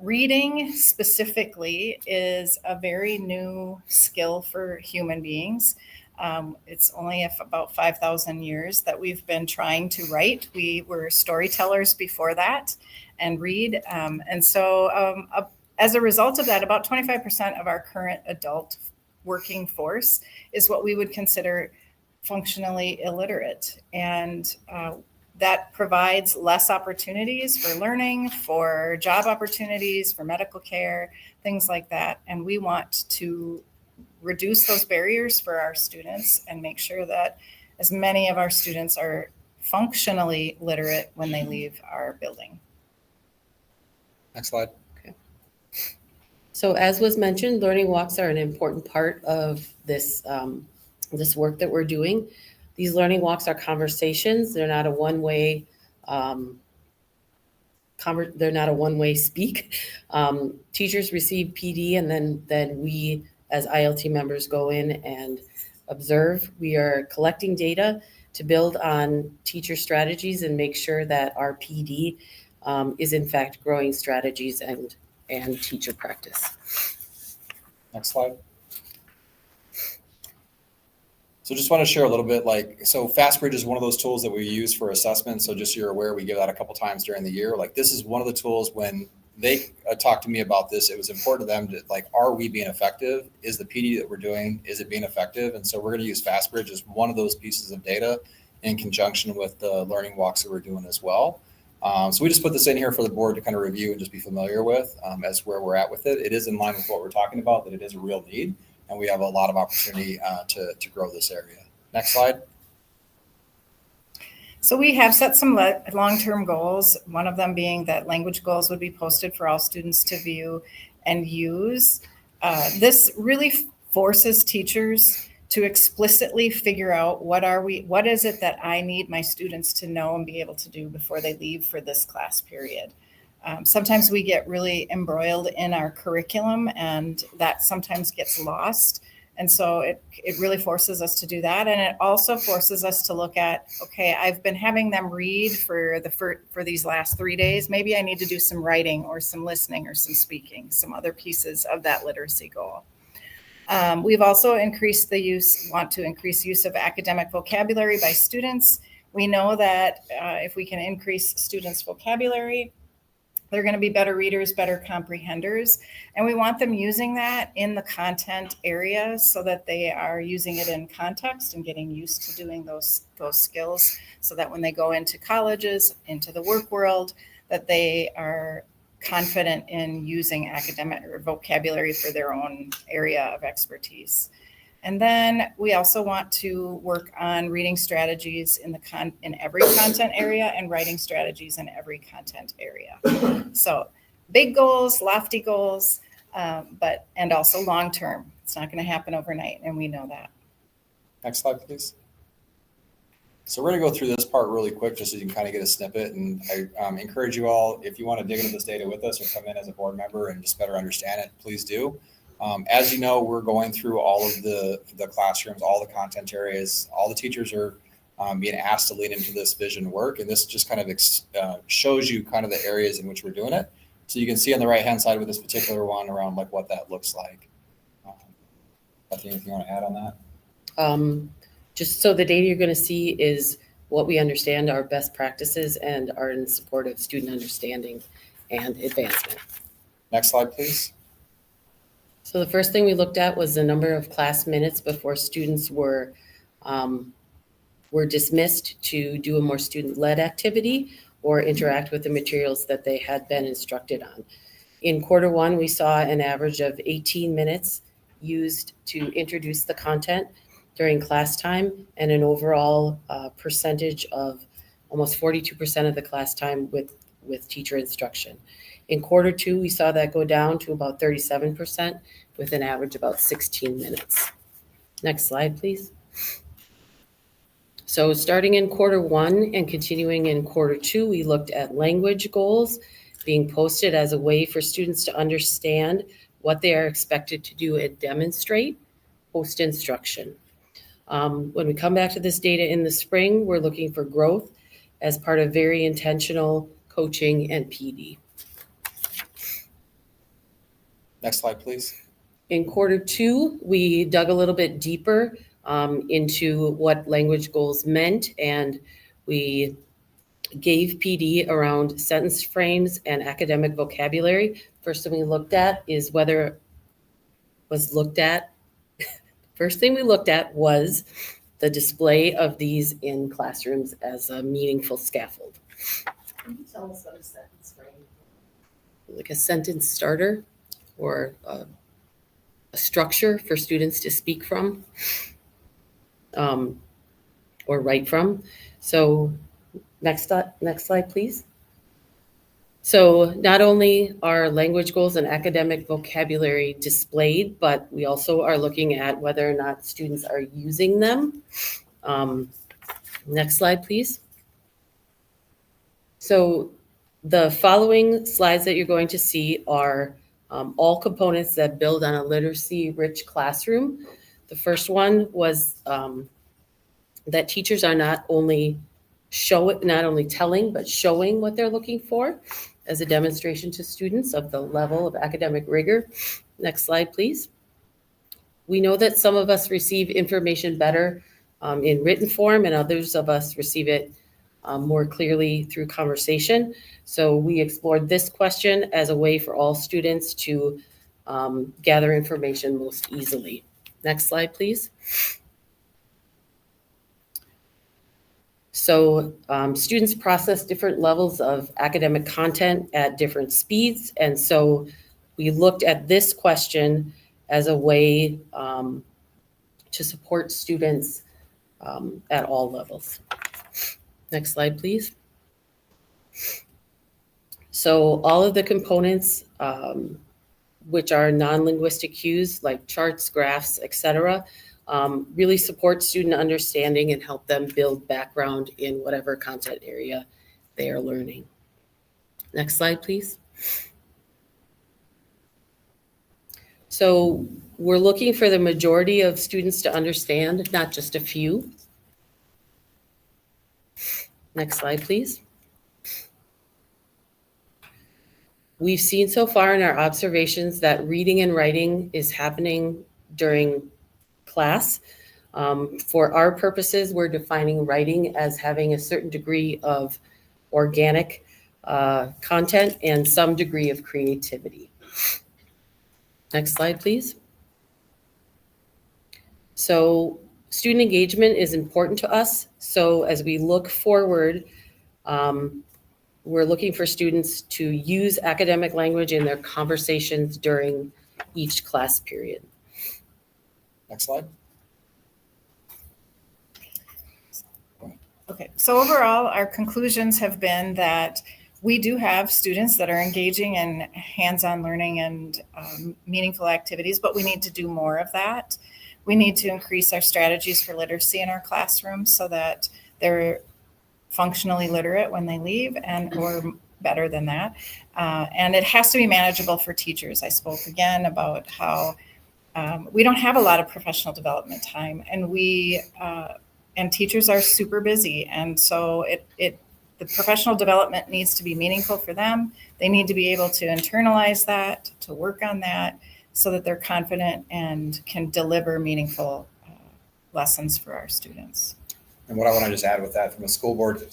reading specifically is a very new skill for human beings. It's only about 5,000 years that we've been trying to write. We were storytellers before that and read. And so as a result of that, about 25% of our current adult working force is what we would consider functionally illiterate. And that provides less opportunities for learning, for job opportunities, for medical care, things like that. And we want to reduce those barriers for our students and make sure that as many of our students are functionally literate when they leave our building. Next slide. Okay. So as was mentioned, learning walks are an important part of this this work that we're doing. These learning walks are conversations. They're not a one-way they're not a one-way speak. Teachers receive PD, and then we as ILT members go in and observe. We are collecting data to build on teacher strategies and make sure that our PD is in fact growing strategies and teacher practice. Next slide. So just want to share a little bit, so FastBridge is one of those tools that we use for assessment. So just so you're aware, we give that a couple times during the year. This is one of the tools when they talked to me about this, it was important to them to are we being effective? Is the PD that we're doing, is it being effective? And so we're going to use FastBridge as one of those pieces of data in conjunction with the learning walks that we're doing as well. So we just put this in here for the board to kind of review and just be familiar with as where we're at with it. It is in line with what we're talking about, that it is a real need. And we have a lot of opportunity to grow this area. Next slide. So we have set some long-term goals, one of them being that language goals would be posted for all students to view and use. This really forces teachers to explicitly figure out what is it that I need my students to know and be able to do before they leave for this class period. Sometimes we get really embroiled in our curriculum, and that sometimes gets lost. And so it really forces us to do that. And it also forces us to look at, okay, I've been having them read for these last 3 days. Maybe I need to do some writing or some listening or some speaking, some other pieces of that literacy goal. We've also want to increase use of academic vocabulary by students. We know that if we can increase students' vocabulary, they're going to be better readers, better comprehenders, and we want them using that in the content area so that they are using it in context and getting used to doing those skills so that when they go into colleges, into the work world, that they are confident in using academic or vocabulary for their own area of expertise. And then we also want to work on reading strategies in every content area and writing strategies in every content area. So big goals, lofty goals, and also long-term. It's not going to happen overnight, and we know that. Next slide, please. So we're going to go through this part really quick just so you can kind of get a snippet. And I encourage you all, if you want to dig into this data with us or come in as a board member and just better understand it, please do. As you know, we're going through all of the classrooms, all the content areas. All the teachers are being asked to lean into this vision work. And this just kind of shows you kind of the areas in which we're doing it. So you can see on the right-hand side with this particular one around like what that looks like. Bethany, anything you want to add on that? Just so the data you're going to see is what we understand are best practices and are in support of student understanding and advancement. Next slide, please. So the first thing we looked at was the number of class minutes before students were dismissed to do a more student-led activity or interact with the materials that they had been instructed on. In quarter one, we saw an average of 18 minutes used to introduce the content during class time and an overall percentage of almost 42% of the class time with teacher instruction. In quarter two, we saw that go down to about 37% with an average about 16 minutes. Next slide, please. So starting in quarter one and continuing in quarter two, we looked at language goals being posted as a way for students to understand what they are expected to do and demonstrate post-instruction. When we come back to this data in the spring, we're looking for growth as part of very intentional coaching and PD. Next slide, please. In quarter two, we dug a little bit deeper into what language goals meant, and we gave PD around sentence frames and academic vocabulary. First thing we looked at is First thing we looked at was the display of these in classrooms as a meaningful scaffold. Can you tell us what a sentence frame is? Like a sentence starter or a structure for students to speak from or write from. So next slide, please. So not only are language goals and academic vocabulary displayed, but we also are looking at whether or not students are using them. Next slide, please. So the following slides that you're going to see are all components that build on a literacy-rich classroom. The first one was that teachers are not only telling, but showing what they're looking for as a demonstration to students of the level of academic rigor. Next slide, please. We know that some of us receive information better in written form and others of us receive it more clearly through conversation. So we explored this question as a way for all students to gather information most easily. Next slide, please. So students process different levels of academic content at different speeds. And so we looked at this question as a way to support students at all levels. Next slide, please. So all of the components, which are non-linguistic cues like charts, graphs, etc., really support student understanding and help them build background in whatever content area they are learning. Next slide, please. So we're looking for the majority of students to understand, not just a few. Next slide, please. We've seen so far in our observations that reading and writing is happening during class. For our purposes, we're defining writing as having a certain degree of organic content and some degree of creativity. Next slide, please. So student engagement is important to us. So as we look forward, we're looking for students to use academic language in their conversations during each class period. Next slide. Okay, so overall, our conclusions have been that we do have students that are engaging in hands-on learning and meaningful activities, but we need to do more of that. We need to increase our strategies for literacy in our classrooms so that they're functionally literate when they leave or better than that. And it has to be manageable for teachers. I spoke again about how we don't have a lot of professional development time, and teachers are super busy. And so the professional development needs to be meaningful for them. They need to be able to internalize that, to work on that, so that they're confident and can deliver meaningful lessons for our students. And what I want to just add with that from a school board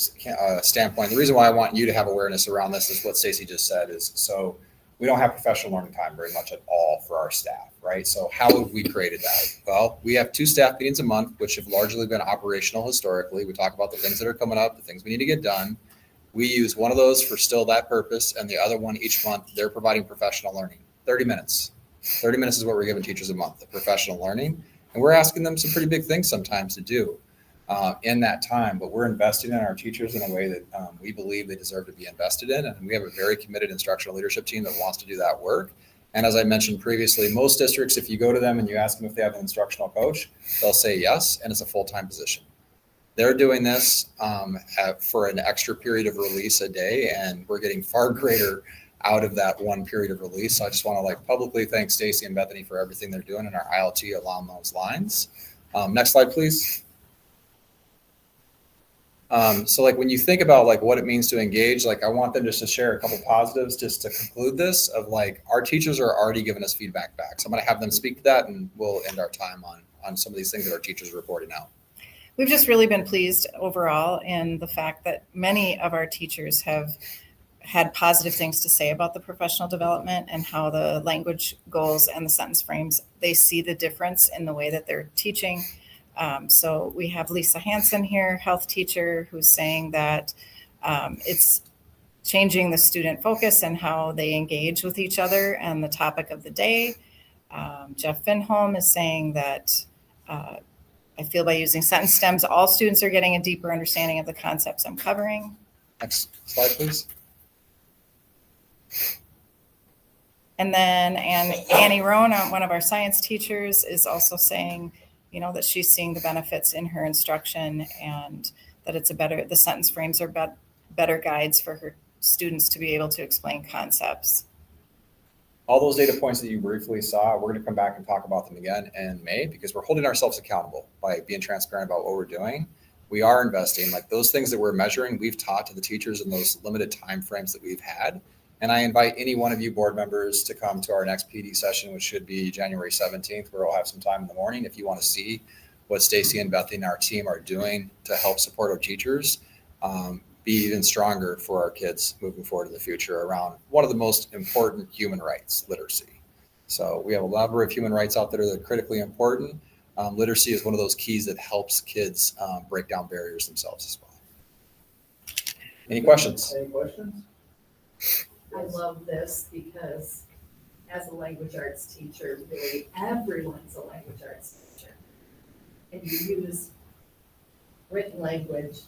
standpoint, the reason why I want you to have awareness around this is what Stacy just said is, so we don't have professional learning time very much at all for our staff, right? So how have we created that? Well, we have 2 staff meetings a month, which have largely been operational historically. We talk about the things that are coming up, the things we need to get done. We use one of those for still that purpose, and the other one each month, they're providing professional learning, 30 minutes. 30 minutes is what we're giving teachers a month, the professional learning. And we're asking them some pretty big things sometimes to do in that time, but we're investing in our teachers in a way that we believe they deserve to be invested in. And we have a very committed instructional leadership team that wants to do that work. And as I mentioned previously, most districts, if you go to them and you ask them if they have an instructional coach, they'll say yes, and it's a full-time position. They're doing this for an extra period of release a day, and we're getting far greater out of that one period of release. So I just want to publicly thank Stacy and Bethany for everything they're doing in our ILT along those lines. Next slide, please. So when you think about what it means to engage, I want them just to share a couple positives just to conclude this of our teachers are already giving us feedback back. So I'm going to have them speak to that, and we'll end our time on some of these things that our teachers are reporting out. We've just really been pleased overall in the fact that many of our teachers have had positive things to say about the professional development and how the language goals and the sentence frames, they see the difference in the way that they're teaching. So we have Lisa Hansen here, health teacher, who's saying that it's changing the student focus and how they engage with each other and the topic of the day. Jeff Finholm is saying that I feel by using sentence stems, all students are getting a deeper understanding of the concepts I'm covering. Next slide, please. And then Annie Rohn, one of our science teachers, is also saying, that she's seeing the benefits in her instruction and that the sentence frames are better guides for her students to be able to explain concepts. All those data points that you briefly saw, we're going to come back and talk about them again in May because we're holding ourselves accountable by being transparent about what we're doing. We are investing, those things that we're measuring, we've taught to the teachers in those limited time frames that we've had. And I invite any one of you board members to come to our next PD session, which should be January 17th, where we'll have some time in the morning. If you want to see what Stacy and Bethany and our team are doing to help support our teachers, be even stronger for our kids moving forward in the future around one of the most important human rights, literacy. So we have a number of human rights out there that are critically important. Literacy is one of those keys that helps kids break down barriers themselves as well. Any questions? Any questions? I love this because as a language arts teacher, really everyone's a language arts teacher. And you use written language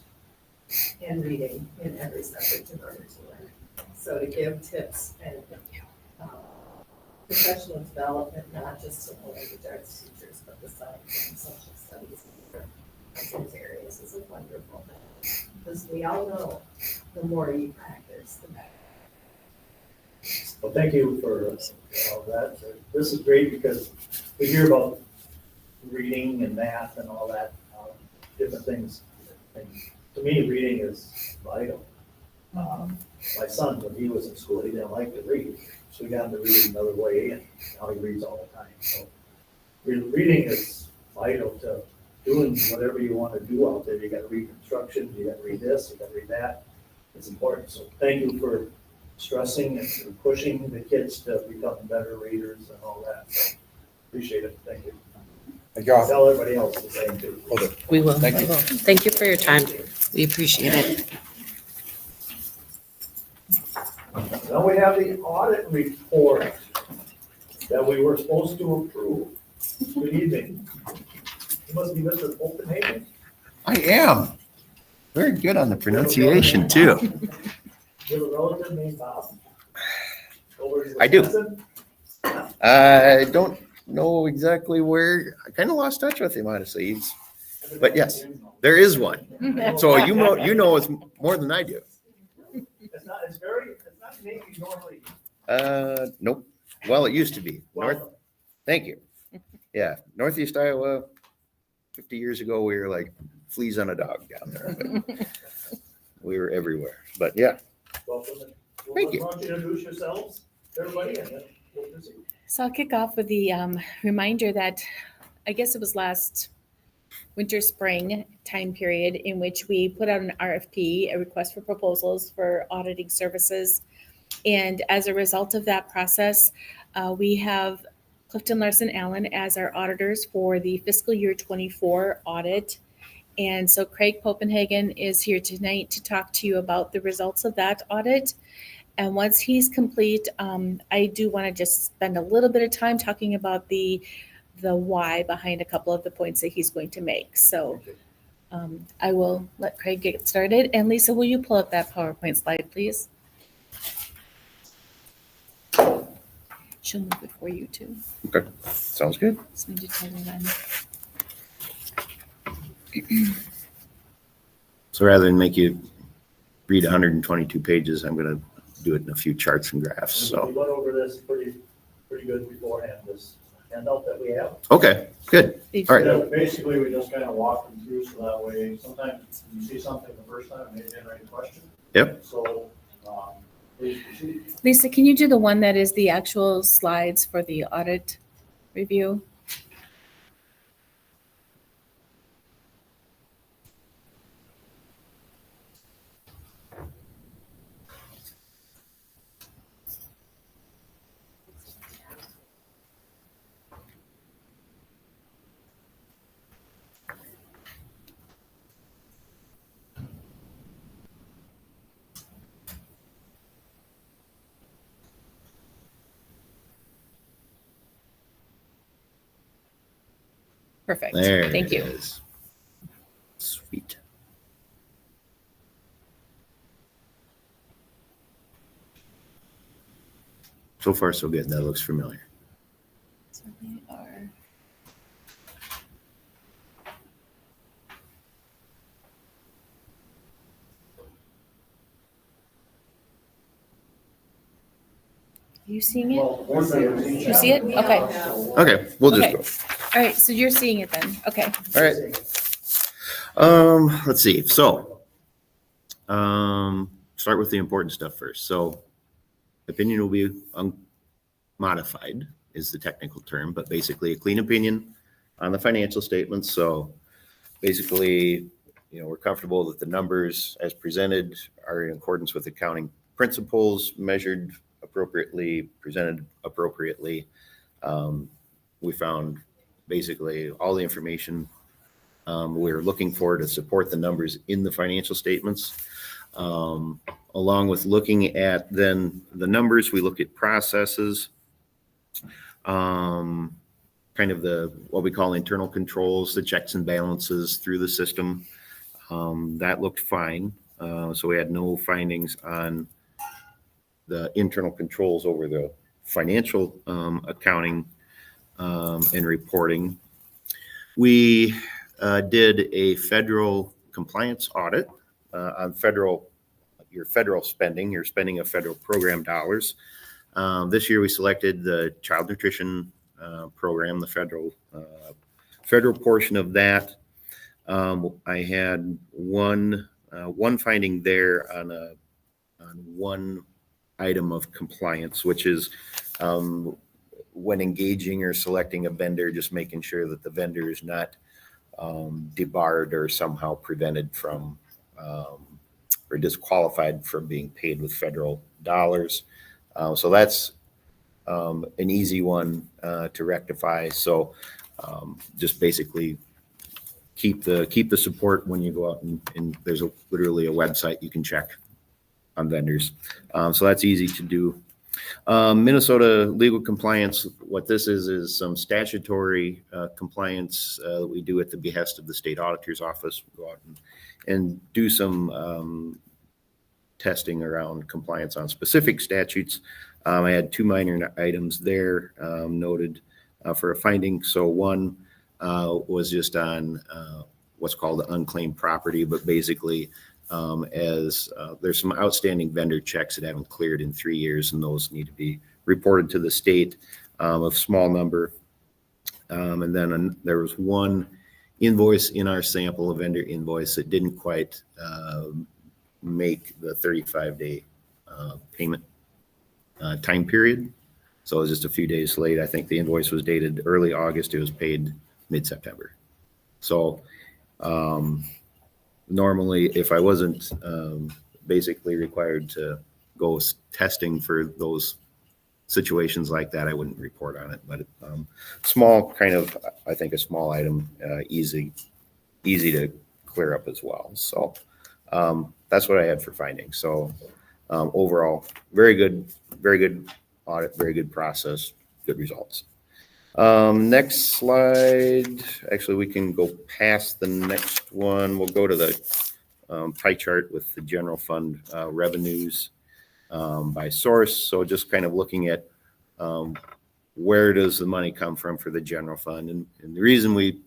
and reading in every subject in order to learn. So to give tips and professional development, not just to the language arts teachers, but the science and social studies in those areas is a wonderful thing. Because we all know the more you practice, the better. Well, thank you for all that. This is great because we hear about reading and math and all that, different things. And to me, reading is vital. My son, when he was in school, he didn't like to read. So we got him to read another way, and now he reads all the time. So reading is vital to doing whatever you want to do out there. You gotta read instructions, you gotta read this, you gotta read that. It's important. So thank you for stressing and pushing the kids to become better readers and all that. So appreciate it. Thank you. Thank you all. Tell everybody else the same too. We will. Thank you. Thank you for your time. We appreciate it. Now we have the audit report that we were supposed to approve. Good evening. You must be Mr. Copenhagen. I am. Very good on the pronunciation, too. You have a relative named Bob? Over in I do. Wisconsin? I don't know exactly where. I kind of lost touch with him, honestly. But yes, there is one. So you know it's more than I do. It's not a name you normally. Nope. Well, it used to be. Welcome. Thank you. Yeah, Northeast Iowa, 50 years ago, we were like fleas on a dog down there. But we were everywhere. But yeah, Welcome. Thank you. Why don't you introduce yourselves, everybody, and then we'll proceed. So I'll kick off with the reminder that I guess it was last winter, spring time period in which we put out an RFP, a request for proposals for auditing services. And as a result of that process, we have Clifton Larson Allen as our auditors for the fiscal year 24 audit. And so Craig Copenhagen is here tonight to talk to you about the results of that audit. And once he's complete, I do want to just spend a little bit of time talking about the why behind a couple of the points that he's going to make. So I will let Craig get started. And Lisa, will you pull up that PowerPoint slide, please? She'll move it for you too. okay. Sounds good. Just need to turn it on. So rather than make you read 122 pages, I'm going to do it in a few charts and graphs. We So, went over this pretty good beforehand, this handout that we have. okay, good. All right. Yeah, basically, we just kind of walk them through so that way, sometimes you see something the first time, maybe generate a question. Yep. So, please proceed. Lisa, can you do the one that is the actual slides for the audit review? Perfect. There Thank it you. is. Sweet. So far, so good. That looks familiar. So we are. Are you seeing it? Well, one thing- You see it? Okay. Okay, we'll just Okay. go. All right. So you're seeing it then. Okay. All right. Let's see. So, start with the important stuff first. So, opinion will be unmodified is the technical term, but basically a clean opinion on the financial statements. So, basically, we're comfortable that the numbers as presented are in accordance with accounting principles, measured appropriately, presented appropriately. We found basically all the information we're looking for to support the numbers in the financial statements. Along with looking at then the numbers, we look at processes, kind of what we call internal controls, the checks and balances through the system. That looked fine. So we had no findings on the internal controls over the financial accounting and reporting. We did a federal compliance audit on your federal spending, your spending of federal program dollars. This year we selected the child nutrition program, the federal portion of that. I had one finding there on one item of compliance, which is when engaging or selecting a vendor, just making sure that the vendor is not debarred or somehow prevented from or disqualified from being paid with federal dollars. So that's an easy one to rectify. So just basically keep the support when you go out and there's literally a website you can check on vendors. So that's easy to do. Minnesota legal compliance, what this is some statutory compliance that we do at the behest of the state auditor's office. We go out and do some testing around compliance on specific statutes. I had two minor items there noted for a finding. So one was just on what's called unclaimed property, but basically as there's some outstanding vendor checks that haven't cleared in 3 years, and those need to be reported to the state, a small number. And then there was one invoice in our sample, a vendor invoice that didn't quite make the 35-day payment time period. So it was just a few days late. I think the invoice was dated early August. It was paid mid-September. So normally, if I wasn't basically required to go testing for those situations like that, I wouldn't report on it. But small, kind of, I think a small item, easy to clear up as well. So that's what I had for findings. So overall, very good audit, very good process, good results. Next slide. Actually, we can go past the next one. We'll go to the pie chart with the general fund revenues by source. So just kind of looking at where does the money come from for the general fund. And the reason we,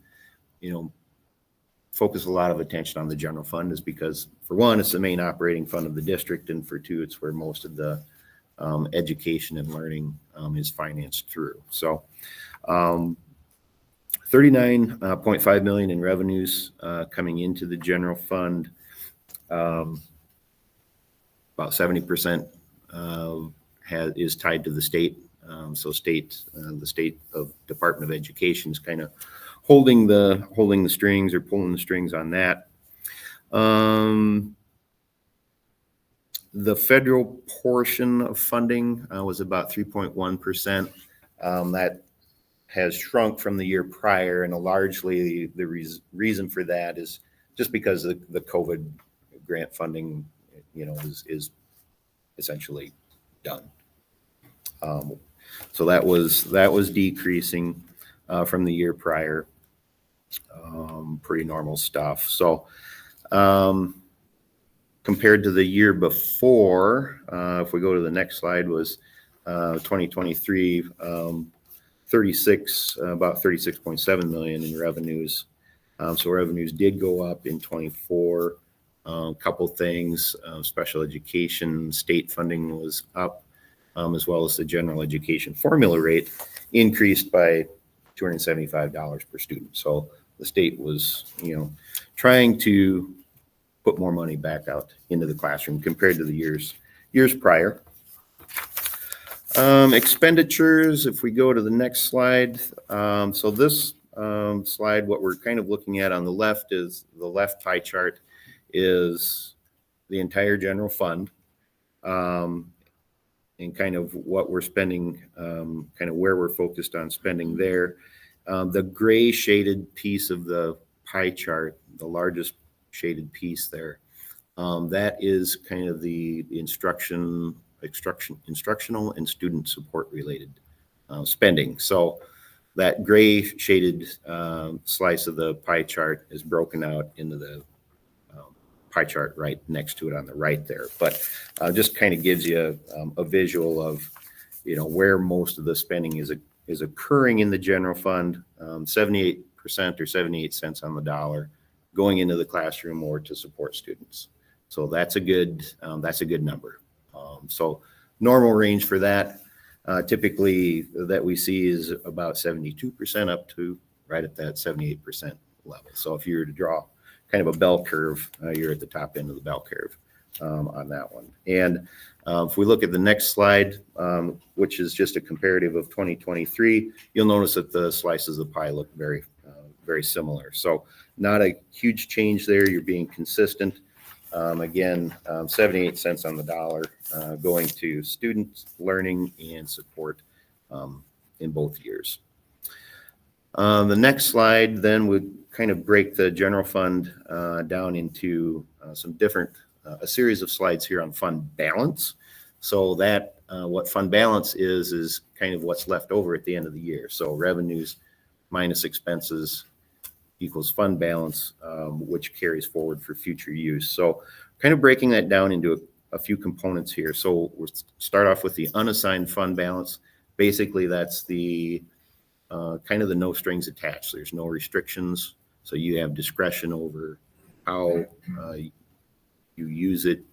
focus a lot of attention on the general fund is because, for one, it's the main operating fund of the district, and for two, it's where most of the education and learning is financed through. So 39.5 million in revenues coming into the general fund. About 70% is tied to the state. So the state of Department of Education is kind of holding the strings or pulling the strings on that. The federal portion of funding was about 3.1%. That has shrunk from the year prior, and largely the reason for that is just because the COVID grant funding, is essentially done. So that was decreasing from the year prior. Pretty normal stuff. So compared to the year before, if we go to the next slide, was 2023, about 36.7 million in revenues. So revenues did go up in 24. A couple things, special education, state funding was up, as well as the general education formula rate increased by $275 per student. So the state was, trying to put more money back out into the classroom compared to the years prior. Expenditures, if we go to the next slide. So this slide, what we're kind of looking at on the left is the left pie chart is the entire general fund, and kind of what we're spending, kind of where we're focused on spending there. The gray shaded piece of the pie chart, the largest shaded piece there, that is kind of the instructional and student support related spending. So that gray shaded slice of the pie chart is broken out into the pie chart right next to it on the right there. But just kind of gives you a visual of, where most of the spending is occurring in the general fund. 78% or 78 cents on the dollar going into the classroom or to support students. So that's a good number. So normal range for that, typically that we see is about 72% up to right at that 78% level. So if you were to draw kind of a bell curve, you're at the top end of the bell curve on that one. And if we look at the next slide, which is just a comparative of 2023, you'll notice that the slices of the pie look very, very similar. So not a huge change there. You're being consistent. Again, 78 cents on the dollar going to students, learning, and support in both years. The next slide then would kind of break the general fund down into some different, a series of slides here on fund balance. So that what fund balance is kind of what's left over at the end of the year. So revenues minus expenses equals fund balance, which carries forward for future use. So kind of breaking that down into a few components here. So we'll start off with the unassigned fund balance. Basically, that's the kind of the no strings attached. There's no restrictions. So you have discretion over how you use it,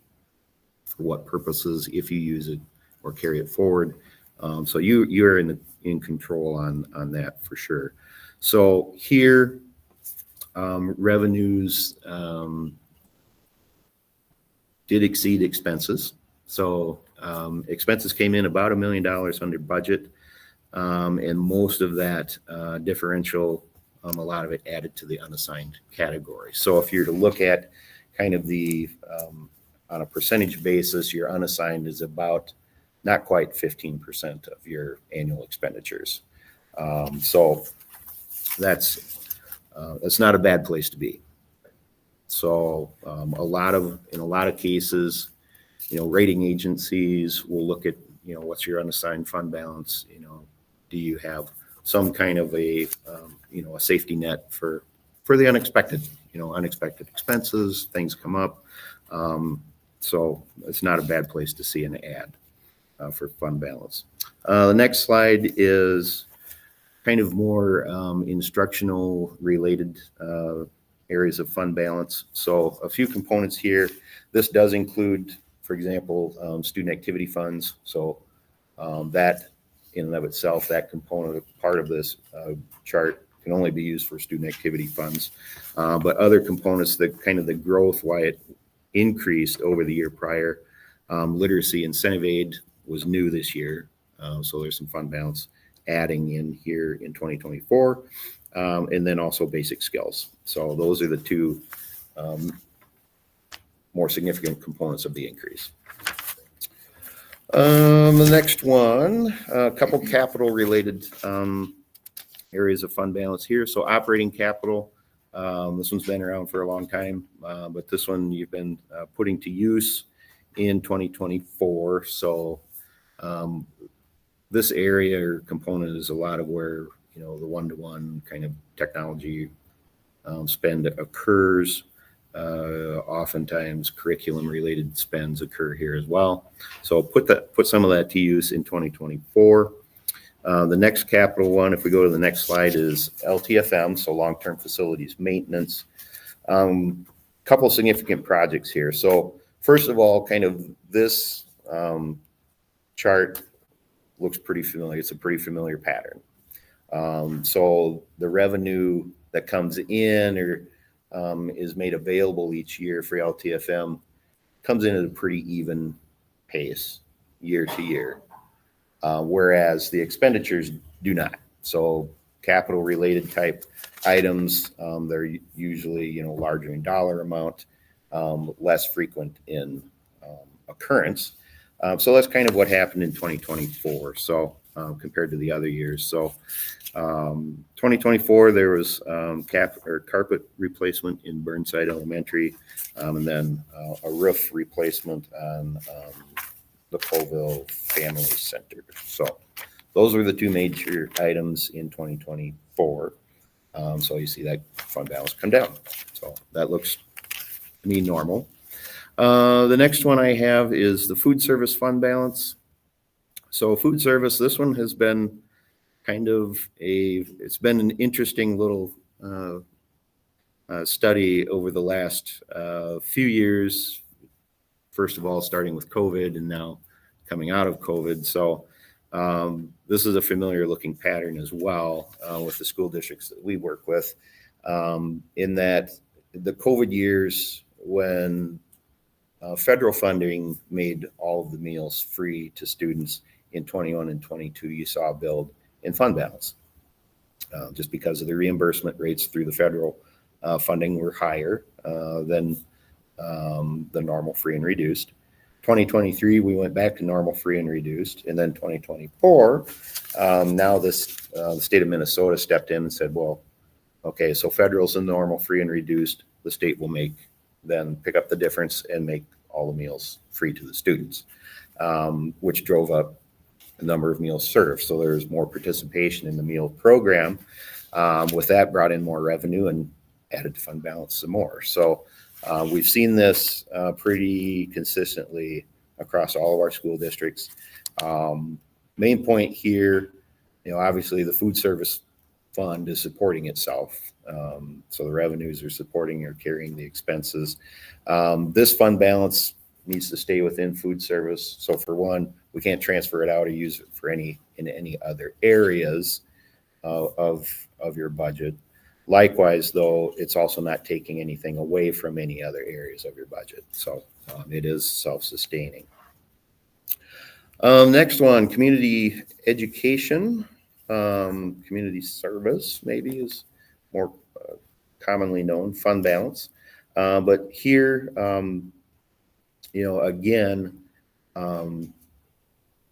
for what purposes, if you use it or carry it forward. So you're in control on that for sure. So here, revenues did exceed expenses. So expenses came in about $1 million under budget, and most of that differential, a lot of it added to the unassigned category. So if you're to look at kind of the, on a percentage basis, your unassigned is about not quite 15% of your annual expenditures. So that's not a bad place to be. So in a lot of cases, rating agencies will look at, what's your unassigned fund balance? Do you have some kind of a safety net for the unexpected, unexpected expenses, things come up. So it's not a bad place to see an ad for fund balance. The next slide is kind of more instructional related areas of fund balance. So a few components here. This does include, for example, student activity funds. So that in and of itself, that component, part of this chart can only be used for student activity funds. But other components, the kind of the growth, why it increased over the year prior. Literacy incentive aid was new this year. So there's some fund balance adding in here in 2024. And then also basic skills. So those are the two more significant components of the increase. The next one, a couple capital related areas of fund balance here. So operating capital, this one's been around for a long time, but this one you've been putting to use in 2024. So this area or component is a lot of where, the one-to-one kind of technology spend occurs. Oftentimes curriculum related spends occur here as well. So put some of that to use in 2024. The next capital one, if we go to the next slide, is LTFM, so long-term facilities maintenance. Couple significant projects here. So first of all, kind of this chart looks pretty familiar. It's a pretty familiar pattern. So the revenue that comes in or is made available each year for LTFM comes in at a pretty even pace year to year, whereas the expenditures do not. So capital related type items, they're usually larger in dollar amount, less frequent in occurrence. So that's kind of what happened in 2024. So compared to the other years. So 2024, there was carpet replacement in Burnside Elementary, and then a roof replacement on the Colville Family Center. So those were the two major items in 2024. So you see that fund balance come down. So that looks to me normal. The next one I have is the food service fund balance. So food service, this one has been kind of it's been an interesting little study over the last few years. First of all, starting with COVID and now coming out of COVID. So this is a familiar looking pattern as well with the school districts that we work with, in that the COVID years when Federal funding made all of the meals free to students in 21 and 22. You saw a build in fund balance. Just because of the reimbursement rates through the federal funding were higher than the normal free and reduced. 2023, we went back to normal free and reduced. And then 2024, now the state of Minnesota stepped in and said, well, okay, so federal's the normal free and reduced. The state will then pick up the difference and make all the meals free to the students, which drove up the number of meals served. So there's more participation in the meal program. With that, brought in more revenue and added to fund balance some more. So we've seen this pretty consistently across all of our school districts. Main point here, obviously the food service fund is supporting itself. So the revenues are supporting or carrying the expenses. This fund balance needs to stay within food service. So for one, we can't transfer it out or use it for in any other areas of your budget. Likewise, though, it's also not taking anything away from any other areas of your budget. So it is self-sustaining. Next one, community education, community service maybe is more commonly known, fund balance. But here, again,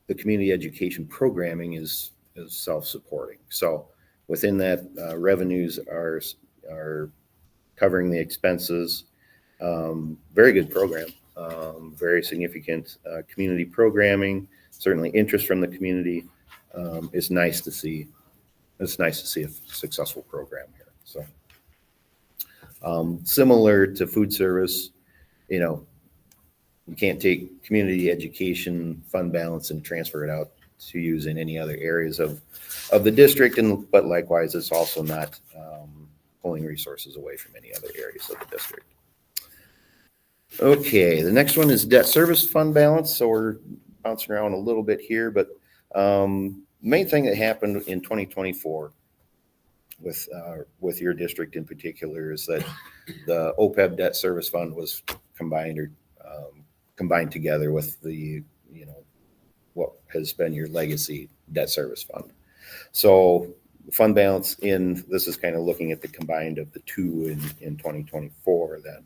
the community education programming is self-supporting. So within that, revenues are covering the expenses. Very good program, very significant community programming. Certainly interest from the community. It's nice to see. It's nice to see a successful program here. So similar to food service, you can't take community education fund balance and transfer it out to use in any other areas of the district, but likewise, it's also not pulling resources away from any other areas of the district. Okay, the next one is debt service fund balance. So we're bouncing around a little bit here, but main thing that happened in 2024 with your district in particular is that the OPEB debt service fund was combined together with the what has been your legacy debt service fund. So fund balance this is kind of looking at the combined of the two in 2024 then.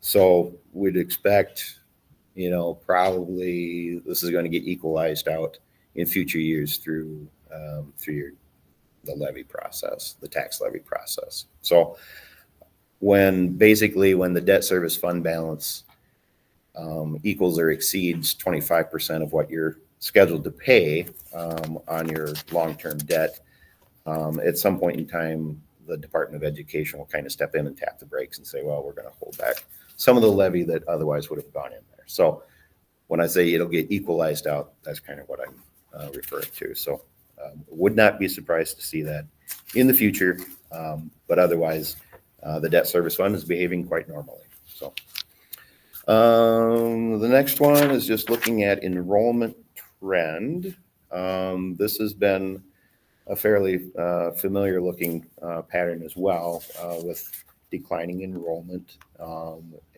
So we'd expect, probably this is going to get equalized out in future years through the levy process, the tax levy process. So when the debt service fund balance equals or exceeds 25% of what you're scheduled to pay on your long-term debt, at some point in time, the Department of Education will kind of step in and tap the brakes and say, well, we're going to hold back some of the levy that otherwise would have gone in there. So when I say it'll get equalized out, that's kind of what I'm referring to. So would not be surprised to see that in the future, but otherwise, the debt service fund is behaving quite normally. So the next one is just looking at enrollment trend. This has been a fairly familiar looking pattern as well, with declining enrollment.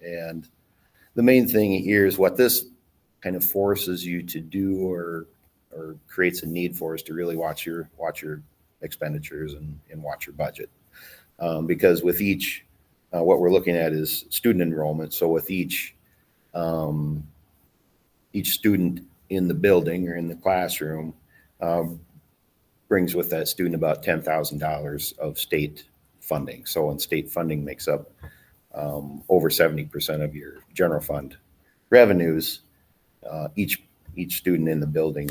And the main thing here is what this kind of forces you to do or creates a need for is to really watch your expenditures and watch your budget. Because with each, what we're looking at is student enrollment. So with each student in the building or in the classroom brings with that student about $10,000 of state funding. So when state funding makes up over 70% of your general fund revenues, each student in the building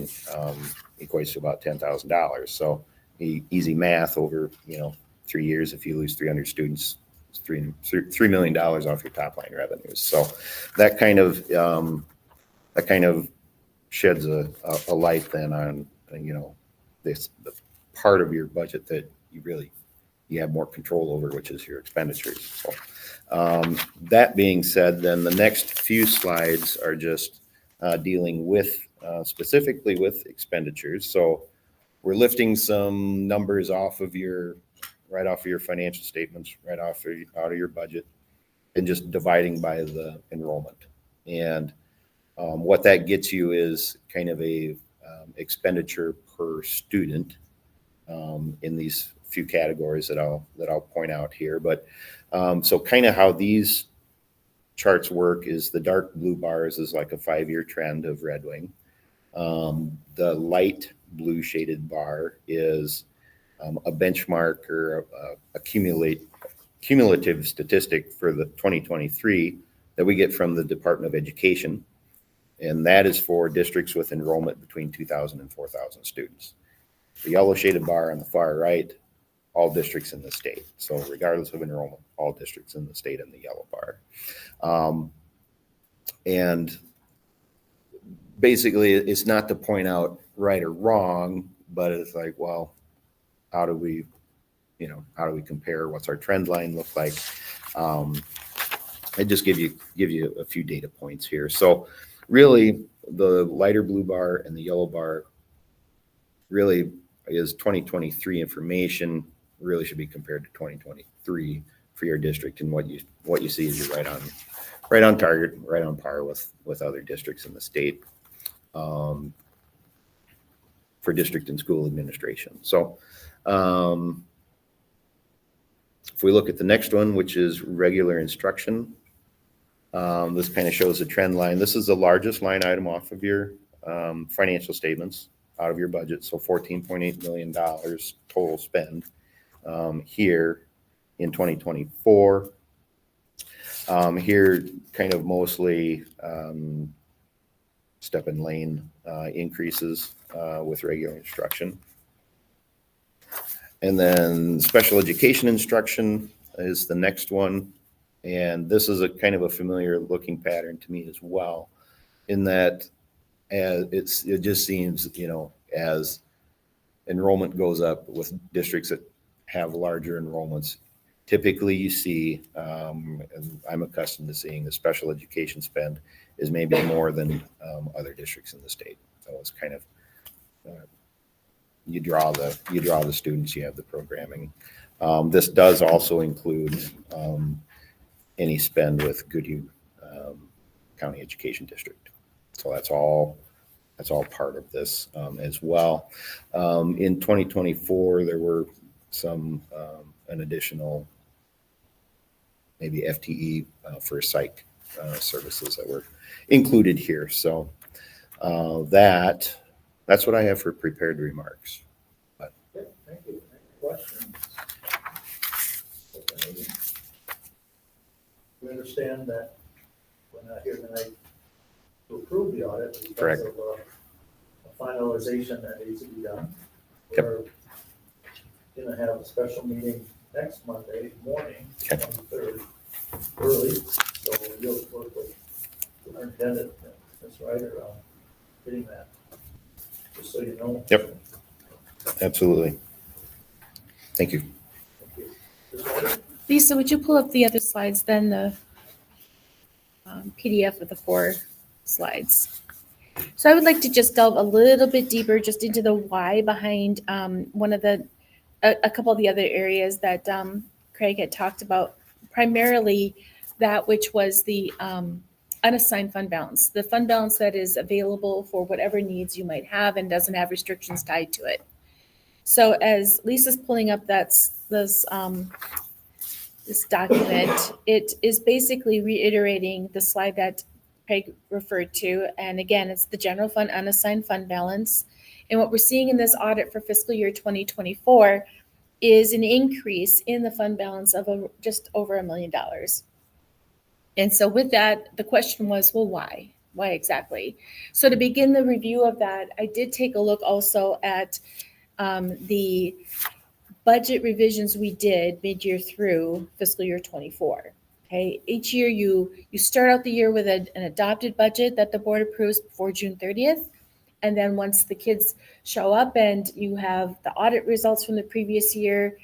equates to about $10,000. So easy math over 3 years, if you lose 300 students, it's $3 million off your top line revenues. So that kind of sheds a light then on the part of your budget that you have more control over, which is your expenditures. So that being said, then the next few slides are just dealing with specifically with expenditures. So we're lifting some numbers right off of your financial statements, out of your budget, and just dividing by the enrollment. And what that gets you is kind of a expenditure per student in these few categories that I'll point out here. But so kind of how these charts work is the dark blue bars is like a 5-year trend of Red Wing. The light blue shaded bar is a benchmark or a cumulative statistic for the 2023 that we get from the Department of Education. And that is for districts with enrollment between 2,000 and 4,000 students. The yellow shaded bar on the far right, all districts in the state. So regardless of enrollment, all districts in the state in the yellow bar. And basically it's not to point out right or wrong, but it's like, well, how do we compare? What's our trend line look like? I just give you a few data points here. So really the lighter blue bar and the yellow bar really is 2023 information, really should be compared to 2023 for your district. And what you see is you're right on target, right on par with other districts in the state for district and school administration. So if we look at the next one, which is regular instruction, this kind of shows a trend line. This is the largest line item off of your financial statements out of your budget. So $14.8 million total spend here in 2024. Here kind of mostly step and lane increases with regular instruction. And then special education instruction is the next one. And this is a kind of a familiar looking pattern to me as well, in that it just seems, as enrollment goes up with districts that have larger enrollments, typically you see, and I'm accustomed to seeing, the special education spend is maybe more than other districts in the state. So it's kind of, you draw the students, you have the programming. This does also include any spend with Goodhue County Education District. So that's all part of this as well. In 2024, there were some an additional maybe FTE for psych services that were included here. So that's what I have for prepared remarks. Okay, thank you. Any questions? Okay. We understand that we're not here tonight to approve the audit because Correct. of a finalization that needs to be done. Yep. We're gonna have a special meeting next Monday morning, Okay. 23rd, early, so you'll work with our intendant, Ms. Ryder, on getting that, just so you know. Yep. Absolutely. Thank you. Thank you. Ms. Ryder? Lisa, would you pull up the other slides, then the PDF with the 4 slides? So I would like to just delve a little bit deeper just into the why behind a couple of the other areas that Craig had talked about, primarily that which was the unassigned fund balance, the fund balance that is available for whatever needs you might have and doesn't have restrictions tied to it. So as Lisa's pulling up this document, it is basically reiterating the slide that Craig referred to. And again, it's the general fund unassigned fund balance. And what we're seeing in this audit for fiscal year 2024 is an increase in the fund balance of just over $1 million. And so with that, the question was, well, why? Why exactly? So to begin the review of that, I did take a look also at the budget revisions we did mid-year through fiscal year 24. Okay, each year you start out the year with an adopted budget that the board approves before June 30th. And then once the kids show up and you have the audit results from the previous year,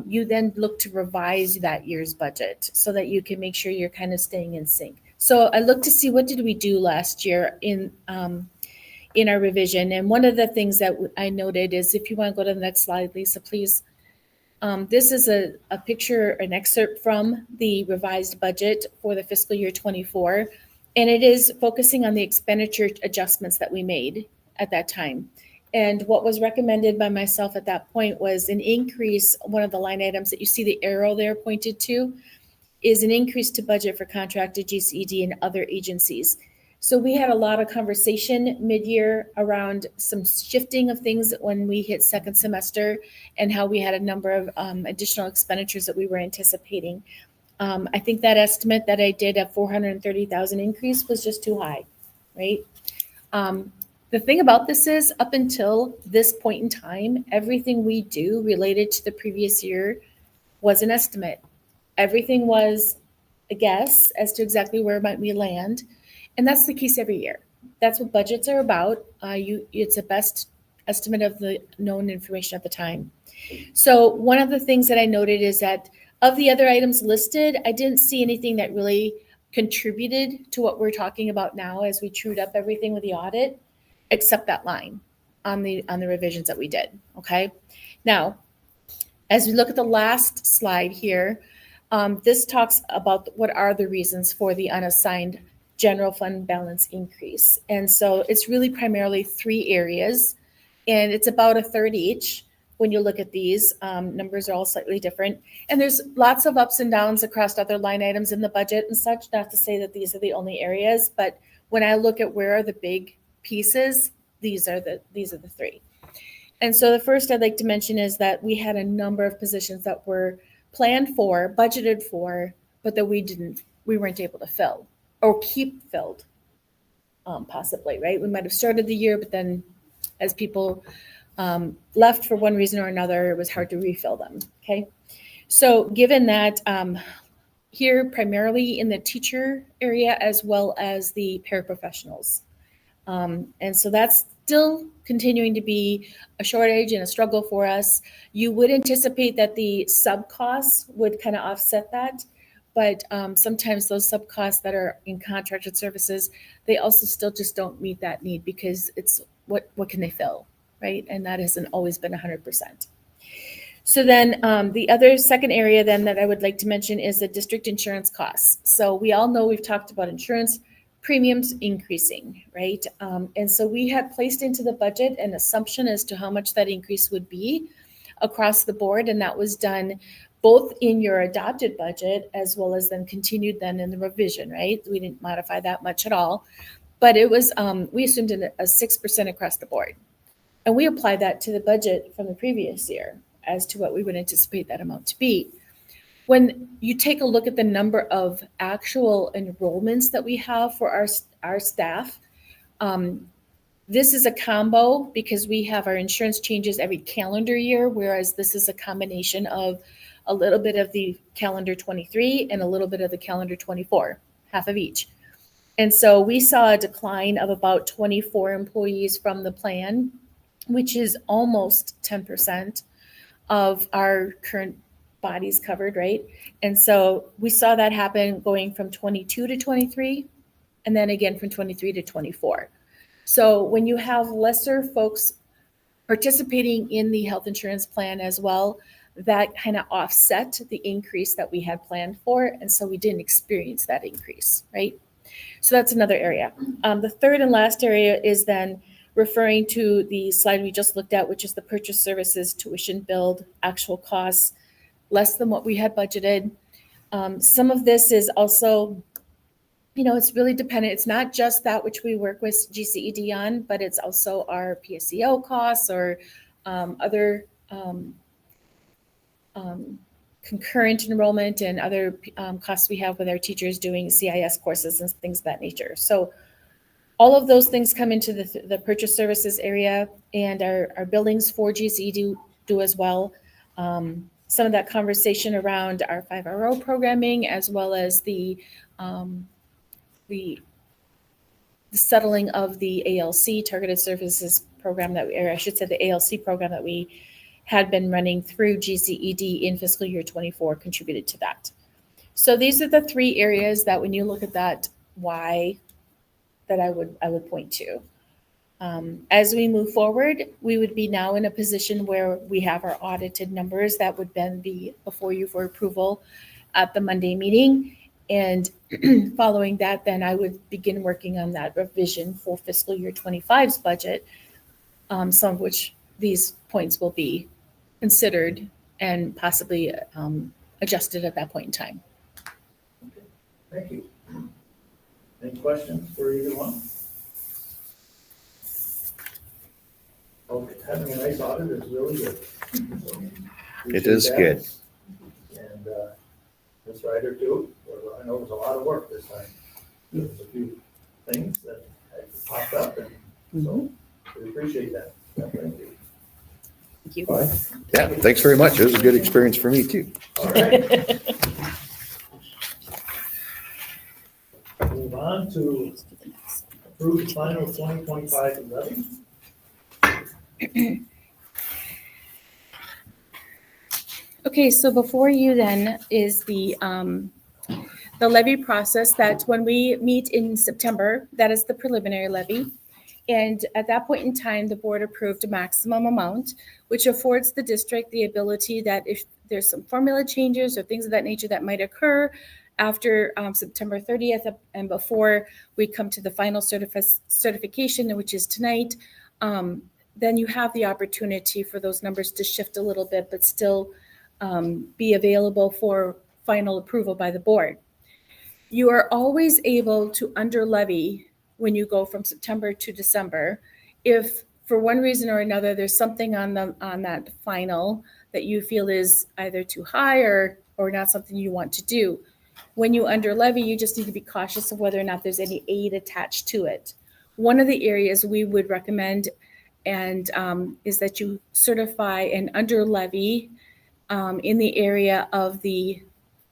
you then look to revise that year's budget so that you can make sure you're kind of staying in sync. So I looked to see what did we do last year in our revision. And one of the things that I noted is, if you want to go to the next slide, Lisa, please. This is a picture, an excerpt from the revised budget for the fiscal year 24. And it is focusing on the expenditure adjustments that we made at that time. And what was recommended by myself at that point was an increase. One of the line items that you see the arrow there pointed to is an increase to budget for contracted GCED and other agencies. So we had a lot of conversation mid-year around some shifting of things when we hit second semester and how we had a number of additional expenditures that we were anticipating. I think that estimate that I did at 430,000 increase was just too high, right? The thing about this is, up until this point in time, everything we do related to the previous year was an estimate. Everything was a guess as to exactly where might we land. And that's the case every year. That's what budgets are about. It's a best estimate of the known information at the time. So one of the things that I noted is that of the other items listed, I didn't see anything that really contributed to what we're talking about now as we trued up everything with the audit, except that line on the revisions that we did. Okay. Now, as we look at the last slide here, this talks about what are the reasons for the unassigned general fund balance increase. And so it's really primarily 3 areas, and it's about a third each. When you look at these, numbers are all slightly different. And there's lots of ups and downs across other line items in the budget and such, not to say that these are the only areas, but when I look at where are the big pieces, these are the 3. And so the first I'd like to mention is that we had a number of positions that were planned for, budgeted for, but that we weren't able to fill or keep filled, possibly, right? We might have started the year, but then as people left for one reason or another, it was hard to refill them, okay? So given that, here primarily in the teacher area as well as the paraprofessionals. And so that's still continuing to be a shortage and a struggle for us. You would anticipate that the sub costs would kind of offset that, but sometimes those sub costs that are in contracted services, they also still just don't meet that need because it's what can they fill, right? And that hasn't always been 100%. So then the other second area then that I would like to mention is the district insurance costs. So we all know we've talked about insurance premiums increasing, right? And so we had placed into the budget an assumption as to how much that increase would be across the board. And that was done both in your adopted budget as well as then continued then in the revision, right? We didn't modify that much at all, but it was, we assumed a 6% across the board. And we applied that to the budget from the previous year as to what we would anticipate that amount to be. When you take a look at the number of actual enrollments that we have for our staff, this is a combo because we have our insurance changes every calendar year, whereas this is a combination of a little bit of the calendar 23 and a little bit of the calendar 24, half of each. And so we saw a decline of about 24 employees from the plan, which is almost 10% of our current bodies covered, right? And so we saw that happen going from 22 to 23, and then again from 23 to 24. So when you have lesser folks participating in the health insurance plan as well, that kind of offset the increase that we had planned for. And so we didn't experience that increase, right? So that's another area. The third and last area is then referring to the slide we just looked at, which is the purchase services, tuition billed, actual costs, less than what we had budgeted. Some of this is also, it's really dependent. It's not just that which we work with GCED on, but it's also our PSEO costs or other concurrent enrollment and other costs we have with our teachers doing CIS courses and things of that nature. So all of those things come into the purchase services area, and our billings for GCED do as well. Some of that conversation around our 5RO programming, as well as the settling of the ALC, Targeted Services Program or I should say the ALC program that we had been running through GCED in fiscal year 24 contributed to that. So these are the 3 areas that when you look at that why that I would point to. As we move forward, we would be now in a position where we have our audited numbers that would then be before you for approval at the Monday meeting. And following that, then I would begin working on that revision for fiscal year 25's budget, some of which these points will be considered and possibly adjusted at that point in time. Thank you. Any questions for either one? Okay, having a nice audit is really good. So, It is good. And Ms. Ryder too, well, I know it was a lot of work this time. There was a few things that had popped up, and so we appreciate that. Yeah, thank you. Thank you. Fine. Yeah, thanks very much. It was a good experience for me too. All right. Move on to approve the final 2025 levy. Okay, so before you then is the levy process that when we meet in September, that is the preliminary levy. And at that point in time, the board approved a maximum amount, which affords the district the ability that if there's some formula changes or things of that nature that might occur after September 30th and before we come to the final certification, which is tonight, then you have the opportunity for those numbers to shift a little bit, but still be available for final approval by the board. You are always able to under levy when you go from September to December. If for one reason or another, there's something on that final that you feel is either too high or not something you want to do. When you under levy, you just need to be cautious of whether or not there's any aid attached to it. One of the areas we would recommend and is that you certify an under levy in the area of the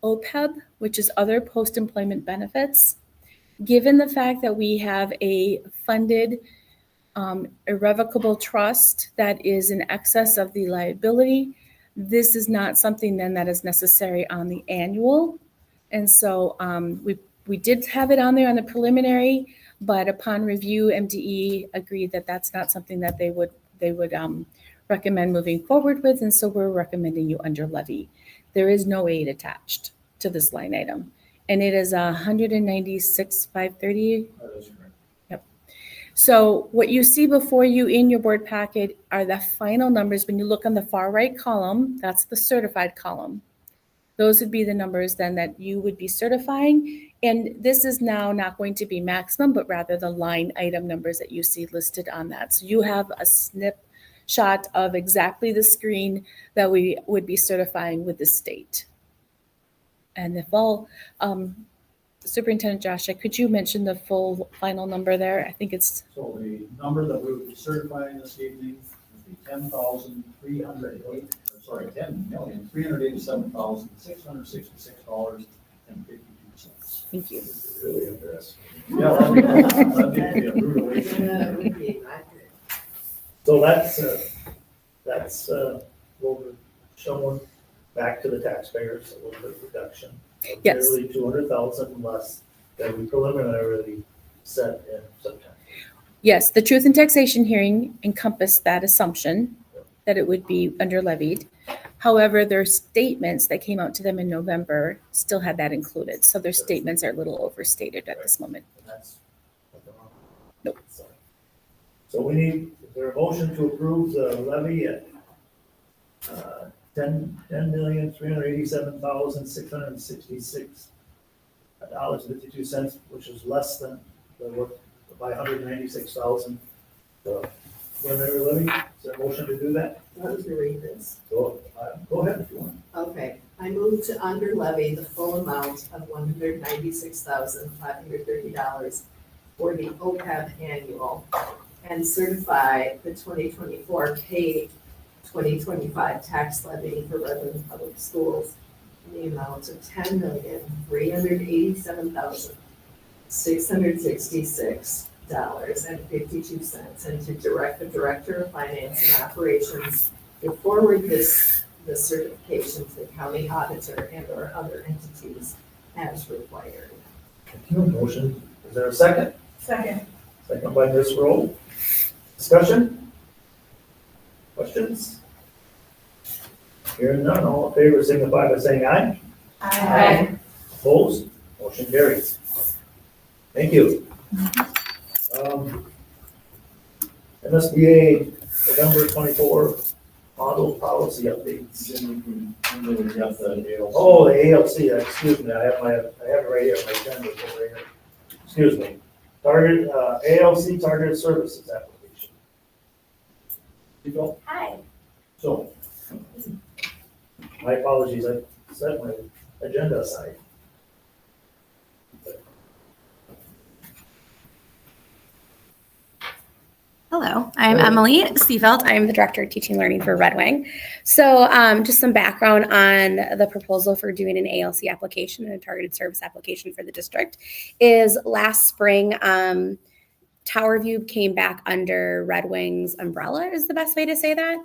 OPEB, which is other post-employment benefits. Given the fact that we have a funded irrevocable trust that is in excess of the liability, this is not something then that is necessary on the annual. And so we did have it on there on the preliminary, but upon review, MDE agreed that that's not something that they would recommend moving forward with, and so we're recommending you under levy. There is no aid attached to this line item, and it is $196,530. That is correct. Yep. So what you see before you in your board packet are the final numbers. When you look on the far right column, that's the certified column. Those would be the numbers then that you would be certifying. And this is now not going to be maximum, but rather the line item numbers that you see listed on that. So you have a snapshot of exactly the screen that we would be certifying with the state. And if all, Superintendent Josh, could you mention the full final number there? I think it's. So the number that we would be certifying this evening would be $10,387,666.52. Thank you. Really interesting. Yeah, that'd be a brutal way. So that's what we're showing back to the taxpayers, a little bit of reduction. Yes. Nearly 200,000 less than we preliminarily set in September. Yes, the truth in taxation hearing encompassed that assumption that it would be under levied. However, their statements that came out to them in November still had that included. So their statements are a little overstated at this moment. And that's what they're on. Nope. So we need, is there a motion to approve the levy at $10,387,666.52, which is less than the work by $196,000. The preliminary levy, is there a motion to do that? I was gonna read this. Go ahead if you want. Okay, I move to under levy the full amount of $196,530 for the OPEB annual and certify the 2024 paid 2025 tax levy for Redmond Public Schools in the amount of $10,387,666.52, and to direct the Director of Finance and Operations to forward this certification to the county auditor and or other entities as required. Thank you. Motion, is there a second? Second. Second by Ms. Rowe. Discussion? Questions? Hearing none, all in favor signify by saying aye. Aye. Opposed? Motion carries. Thank you. MSBA November 24 model policy updates. Oh, the ALC, excuse me, I have it right here, my agenda is over here. Excuse me. Target, ALC targeted services application. You go. Hi. So, my apologies, I set my agenda aside. Hello, I'm Emily Seefeld. I'm the Director of Teaching and Learning for Red Wing. So just some background on the proposal for doing an ALC application and a targeted service application for the district is last spring, Tower View came back under Red Wing's umbrella is the best way to say that.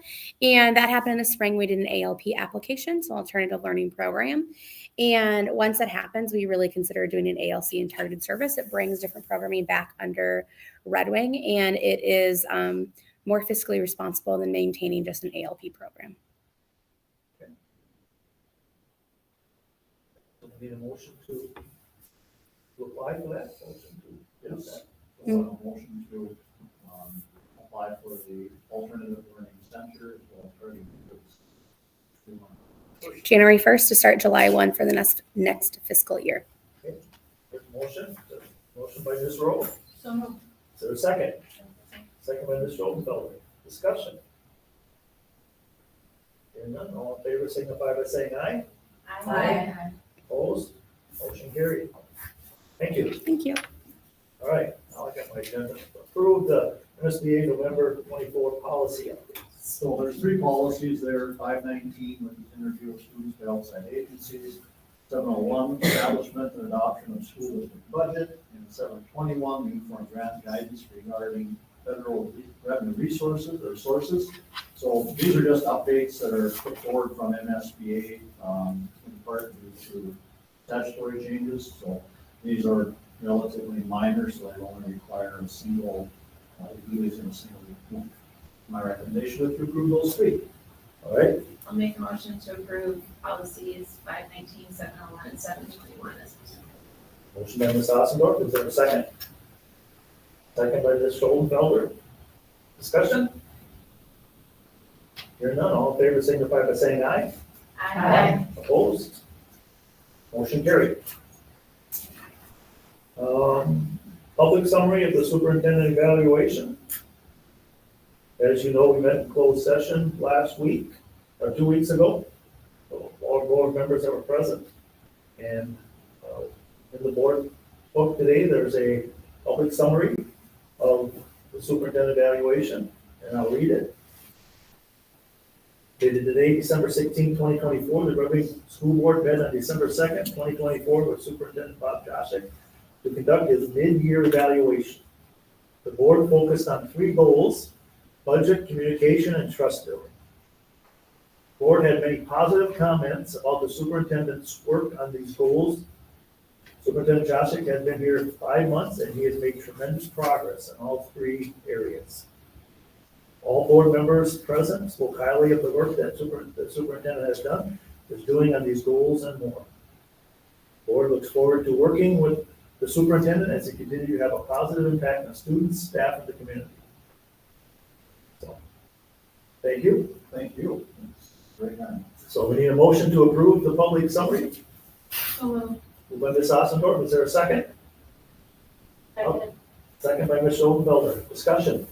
And that happened in the spring. We did an ALP application, so Alternative Learning Program. And once that happens, we really consider doing an ALC and targeted service. It brings different programming back under Red Wing, and it is more fiscally responsible than maintaining just an ALP program. Need a motion to apply for that? Motion to, yes. Motion to apply for the alternative learning center as well as targeted services. January 1st to start July 1 for the next fiscal year. Okay. There's a motion by Ms. Rowe. So moved. Is there a second? Second by Ms. Schoenfelder. Discussion. Hearing none, all in favor signify by saying aye. Aye. Opposed? Motion carried. Thank you. Thank you. All right, now I got my agenda. Approve the MSBA November 24 policy updates. So there's three policies there, 519, which is interview of students by outside agencies, 701, establishment and adoption of school district budget, and 721, uniform grant guidance regarding federal revenue resources or sources. So these are just updates that are put forward from MSBA in part due to statutory changes. So these are relatively minor, so they only require a single, release in a single report. My recommendation is to approve those three. All right, I'll make a motion to approve policies 519, 701, and 721 as presented. motion by Ms. Ossendorf. Is there a second? Second by Ms. Schoenfelder. Discussion? Hearing none, all in favor signify by saying aye. Aye. Opposed? Motion carried. Public summary of the superintendent evaluation. As you know, we met in closed session last week, or 2 weeks ago. All board members that were present. And in the board book today, there's a public summary of the superintendent evaluation, and I'll read it. Dated today, December 16, 2024, the Red Wing School Board met on December 2nd, 2024 with Superintendent Bob Joshik to conduct his mid-year evaluation. The board focused on three goals: budget, communication, and trust building. The board had many positive comments about the superintendent's work on these goals. Superintendent Joshik has been here 5 months, and he has made tremendous progress in all three areas. All board members present spoke highly of the work that the superintendent has done, is doing on these goals and more. The board looks forward to working with the superintendent as he continues to have a positive impact on students, staff, and the community. So, thank you. thank you. Very kind. So we need a motion to approve the public summary. So moved. Moved by Ms. Ossendorf. Is there a second? Second. Second by Ms. Schoenfelder. Discussion.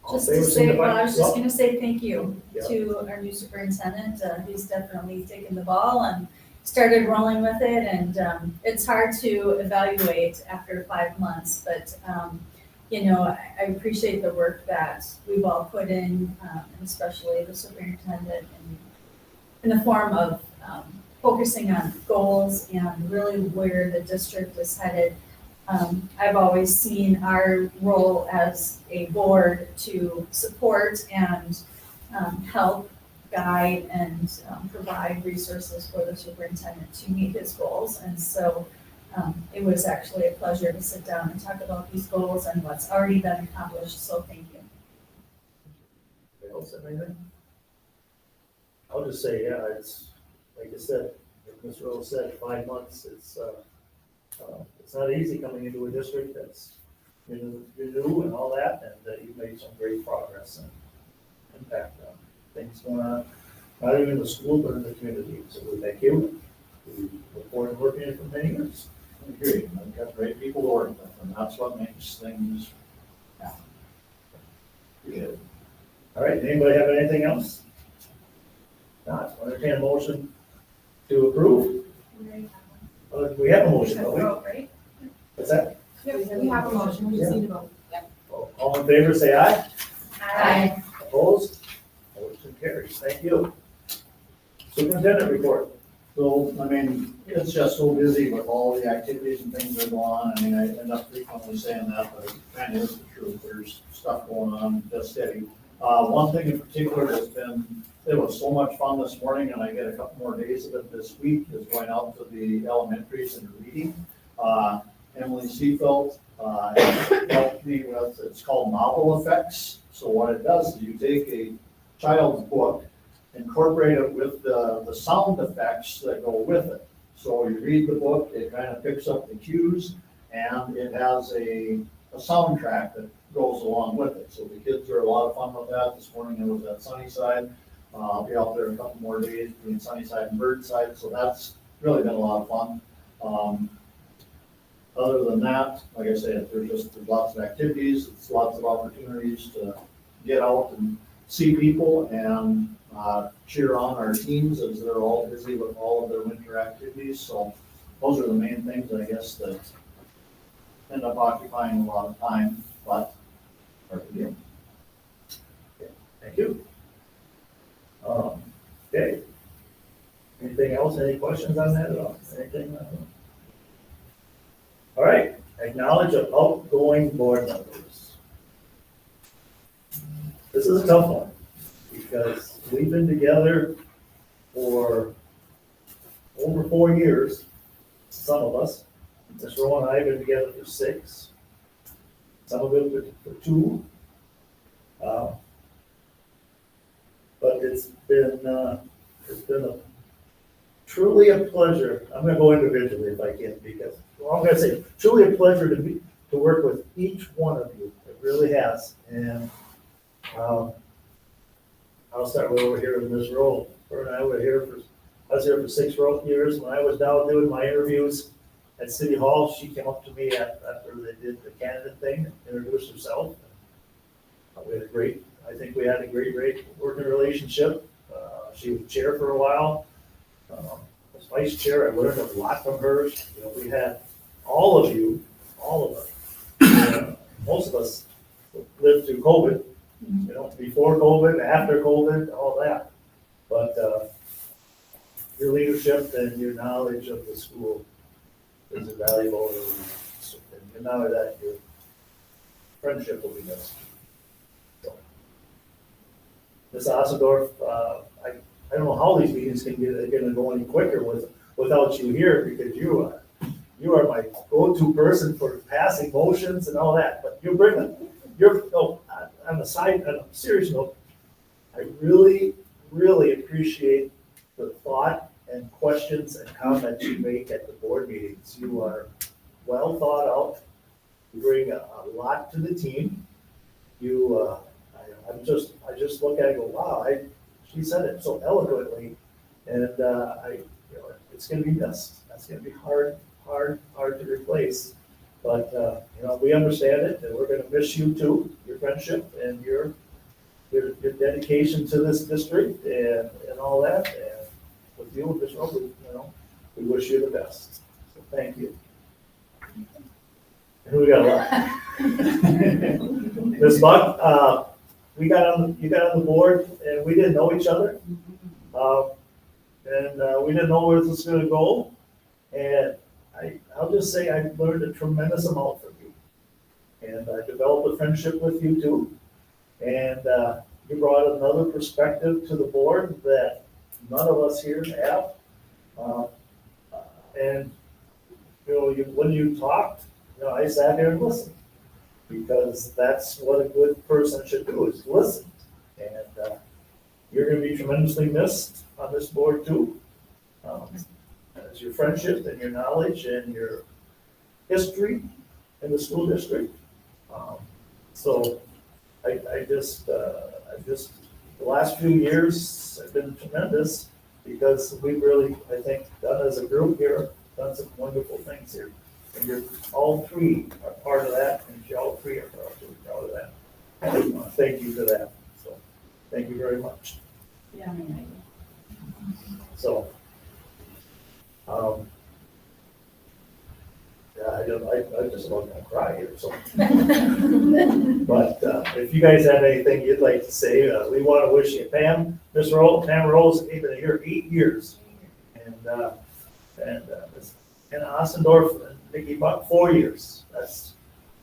All in Just to favor, say, signify- well, I was just gonna say thank you Yeah. to our new superintendent. He's definitely taken the ball and started rolling with it, and it's hard to evaluate after 5 months, but you know, I appreciate the work that we've all put in, and especially the superintendent in the form of focusing on goals and really where the district is headed. I've always seen our role as a board to support and help guide and provide resources for the superintendent to meet his goals. And so it was actually a pleasure to sit down and talk about these goals and what's already been accomplished. So thank you. Anybody else have anything? I'll just say, yeah, it's, like I said, Ms. Rose said, 5 months, it's not easy coming into a district that's, you're new and all that, and you've made some great progress and impact on things going on, not even in the school, but in the community. So we thank you. We look forward to working here for many years. Agreed. I've got great people to work with, and that's what makes things happen. Good. All right, anybody have anything else? Not, entertain a motion to approve. We have a motion, don't we? Right? What's that? Yep, we have a motion, we just need to vote. All in favor, say aye. Aye. Opposed? Motion carries. Thank you. Superintendent report. So, I mean, it's just so busy with all the activities and things that go on. I mean, I end up frequently saying that, but it kind of is the truth. There's stuff going on just steady. One thing in particular has been, it was so much fun this morning, and I get a couple more days of it this week, is going out to the elementaries and reading. Emily Seafeld helped me with, it's called Novel Effects. So what it does is you take a child's book, incorporate it with the sound effects that go with it. So you read the book, it kind of picks up the cues, and it has a soundtrack that goes along with it. So the kids are a lot of fun with that. This morning it was at Sunnyside. I'll be out there a couple more days between Sunnyside and Birdside, so that's really been a lot of fun. Other than that, like I said, there's lots of activities, it's lots of opportunities to get out and see people and cheer on our teams as they're all busy with all of their winter activities. So those are the main things, I guess, that end up occupying a lot of time, but part of the deal. Okay, thank you. Okay. Anything else? Any questions on that at all? Anything? All right. Acknowledge of outgoing board members. This is a tough one because we've been together for over 4 years, some of us. Ms. Rowe and I have been together for 6, some of it for 2. But it's been truly a pleasure. I'm going to go individually if I can, because I'm going to say truly a pleasure to work with each one of you. It really has. And I'll start with over here with Ms. Rowe. Her and I were here I was here for 6 years. When I was down doing my interviews at City Hall, she came up to me after they did the candidate thing and introduced herself. We had I think we had a great working relationship. She was chair for a while. As vice chair, I learned a lot from her. We had all of us, most of us lived through COVID, before COVID, after COVID, all that. But your leadership and your knowledge of the school is invaluable. And not only that, your friendship will be missed. Ms. Ossendorf, I don't know how these meetings can go any quicker without you here, because you are my go-to person for passing motions and all that. But you bring them. On a serious note, I really, really appreciate the thought and questions and comments you make at the board meetings. You are well thought out. You bring a lot to the team. I just look at it and go, wow, she said it so eloquently, and it's going to be missed. That's going to be hard to replace. But we understand it, and we're going to miss you too, your friendship and your dedication to this district and all that. And with you, Ms. Rowe, we wish you the best. So thank you. And we got a lot. Ms. Buck, you got on the board, and we didn't know each other, and we didn't know where this was going to go. And I'll just say I learned a tremendous amount from you, and I developed a friendship with you too. And you brought another perspective to the board that none of us here have. And when you talked, I sat here and listened, because that's what a good person should do, is listen. And you're going to be tremendously missed on this board too. as your friendship and your knowledge and your history in the school district. So I just, the last few years have been tremendous because we've really, I think, done as a group here, done some wonderful things here. And you're, all three are part of that, and you all three are proud of that. And I want to thank you for that. So, thank you very much. Yeah, I mean, So, yeah, I just about gonna cry here, so. But, if you guys have anything you'd like to say, we want to wish you, Pam Rose, been here 8 years. And Ossendorf and Mickey Buck, 4 years. That's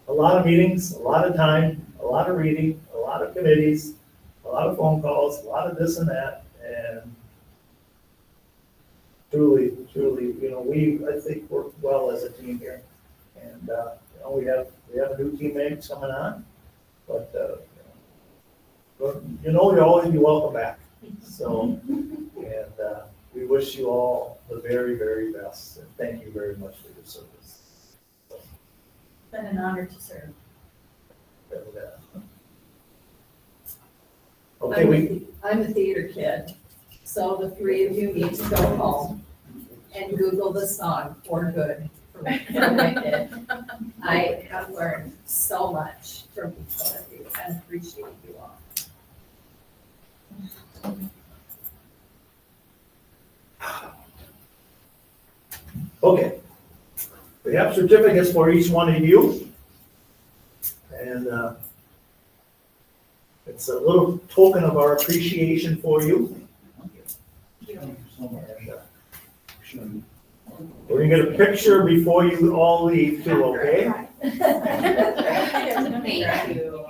a lot of meetings, a lot of time, a lot of reading, a lot of committees, a lot of phone calls, a lot of this and that, and truly, we, I think, work well as a team here. And, we have a new teammates coming on, but, you'll always be welcome back. So, and, we wish you all the very, very best, and thank you very much for your service. it's been an honor to serve. Okay, I'm a theater kid, so the three of you need to go home and Google the song For Good from Wicked. I have learned so much from each one of you and appreciate you all. Okay. We have certificates for each one of you. And it's a little token of our appreciation for you. And, we're gonna get a picture before you all leave too, okay? Thank you.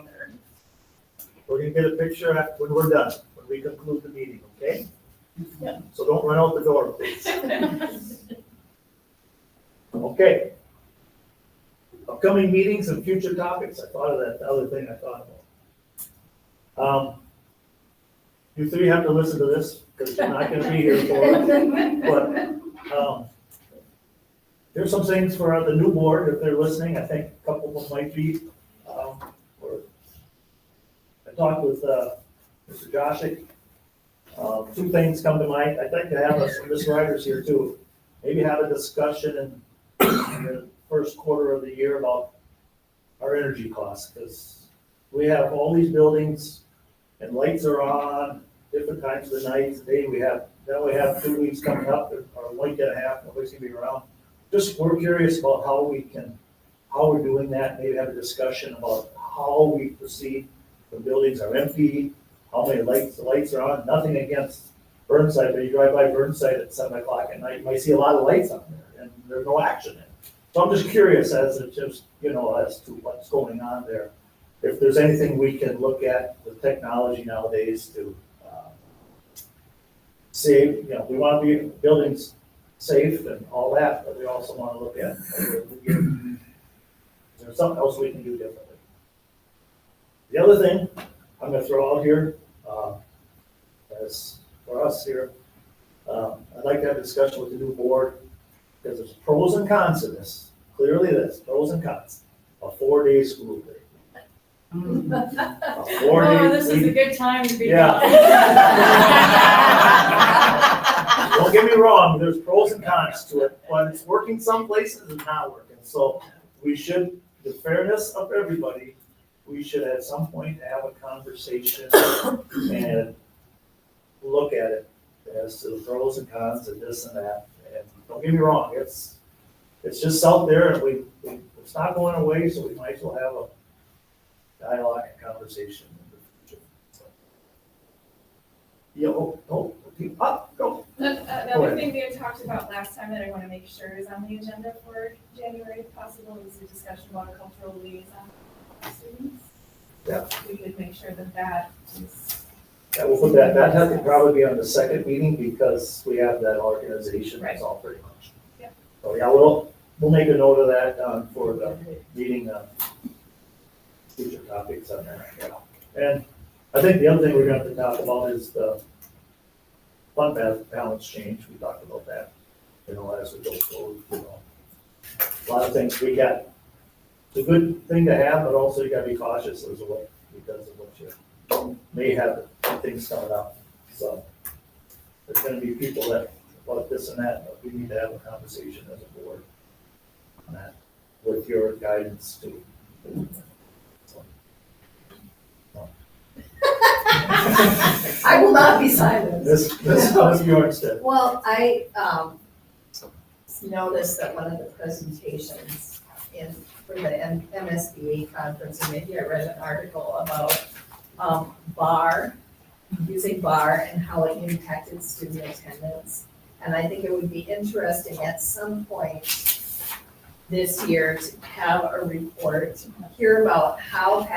We're gonna get a picture after, when we're done, when we conclude the meeting, okay? So don't run out the door, please. Okay. Upcoming meetings and future topics. I thought of that, the other thing I thought about. You three have to listen to this because you're not gonna be here for it. But, there's some things for the new board, if they're listening. I think a couple of them might be. I talked with, Mr. Joshik. Two things come to mind. I'd like to have Ms. Riders here too. Maybe have a discussion in the first quarter of the year about our energy costs, because we have all these buildings and lights are on different times of the night, today we have 2 weeks coming up, or a week and a half, nobody's gonna be around. Just, we're curious about how we're doing that, maybe have a discussion about how we proceed when buildings are empty, how many lights are on, nothing against Burnside, but you drive by Burnside at 7 o'clock at night, you might see a lot of lights on there, and there's no action in it. So I'm just curious as to just, as to what's going on there. If there's anything we can look at with technology nowadays to save, we want to be buildings safe and all that, but we also want to look at, is there something else we can do differently? The other thing I'm going to throw out here, as for us here, I'd like to have a discussion with the new board, because there's pros and cons to this. Clearly there's pros and cons. A 4-day school day. A 4-day. This is a good time to be. Don't get me wrong, there's pros and cons to it, but it's working some places and not working. So we should, the fairness of everybody, we should at some point have a conversation and look at it as to the pros and cons and this and that. And don't get me wrong, it's just out there and it's not going away, so we might as well have a dialogue and conversation in the future. So. Go. The other thing we had talked about last time that I want to make sure is on the agenda for January, if possible, is a discussion about a cultural liaison for students. Yeah. We could make sure that is. Yeah, we'll put that has to probably be on the second meeting because we have that organization, that's all pretty much. Yeah. So yeah, we'll make a note of that for the meeting, future topics on that, yeah. And I think the other thing we're going to talk about is the fund balance change, we talked about that. as we go forward, A lot of things we got, it's a good thing to have, but also you gotta be cautious as well, because of what you may have things coming up, so. There's gonna be people that, want this and that, but we need to have a conversation as a board on that, with your guidance too. So. I will not be silent. This is your step. Well, I noticed that one of the presentations for the MSBA conference, and maybe I read an article about using BAR and how it impacted student attendance. And I think it would be interesting at some point this year to have a report, hear about how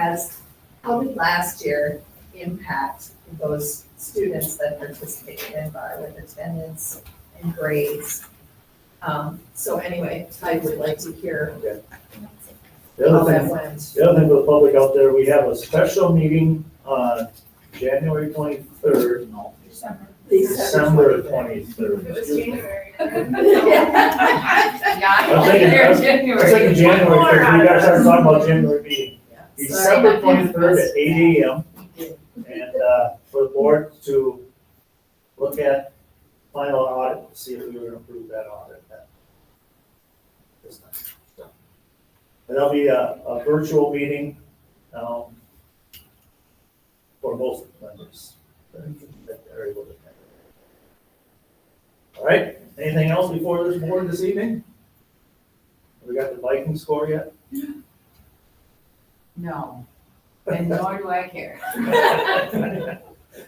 did last year impact those students that participated in BAR with attendance and grades. So anyway, I would like to hear The how other that thing, went. the other thing for the public out there, we have a special meeting on January 23rd, December 23rd. It was January. I was thinking January, because we gotta start talking about January meeting. December 23rd at 8 AM. And for the board to look at final audit, see if we were gonna approve that audit at this time. So, and that'll be a virtual meeting for most members that are able to attend. All right, anything else before this board this evening? We got the Viking score yet? No, and nor do I care.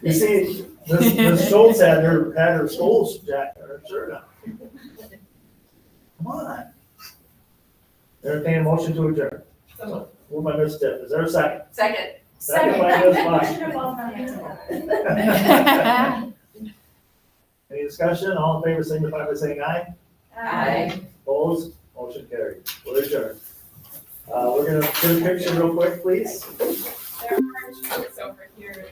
You see, Ms. Schultz had her Scholes jacket, her shirt on. Come on. Entertain a motion to adjourn. Moved by Ms. Tiff, is there a second? Second. Second by Ms. Black. Any discussion? All in favor, signify by saying aye. Aye. Opposed? Motion carried. We're adjourned. We're gonna get a picture real quick, please. There are charts over here.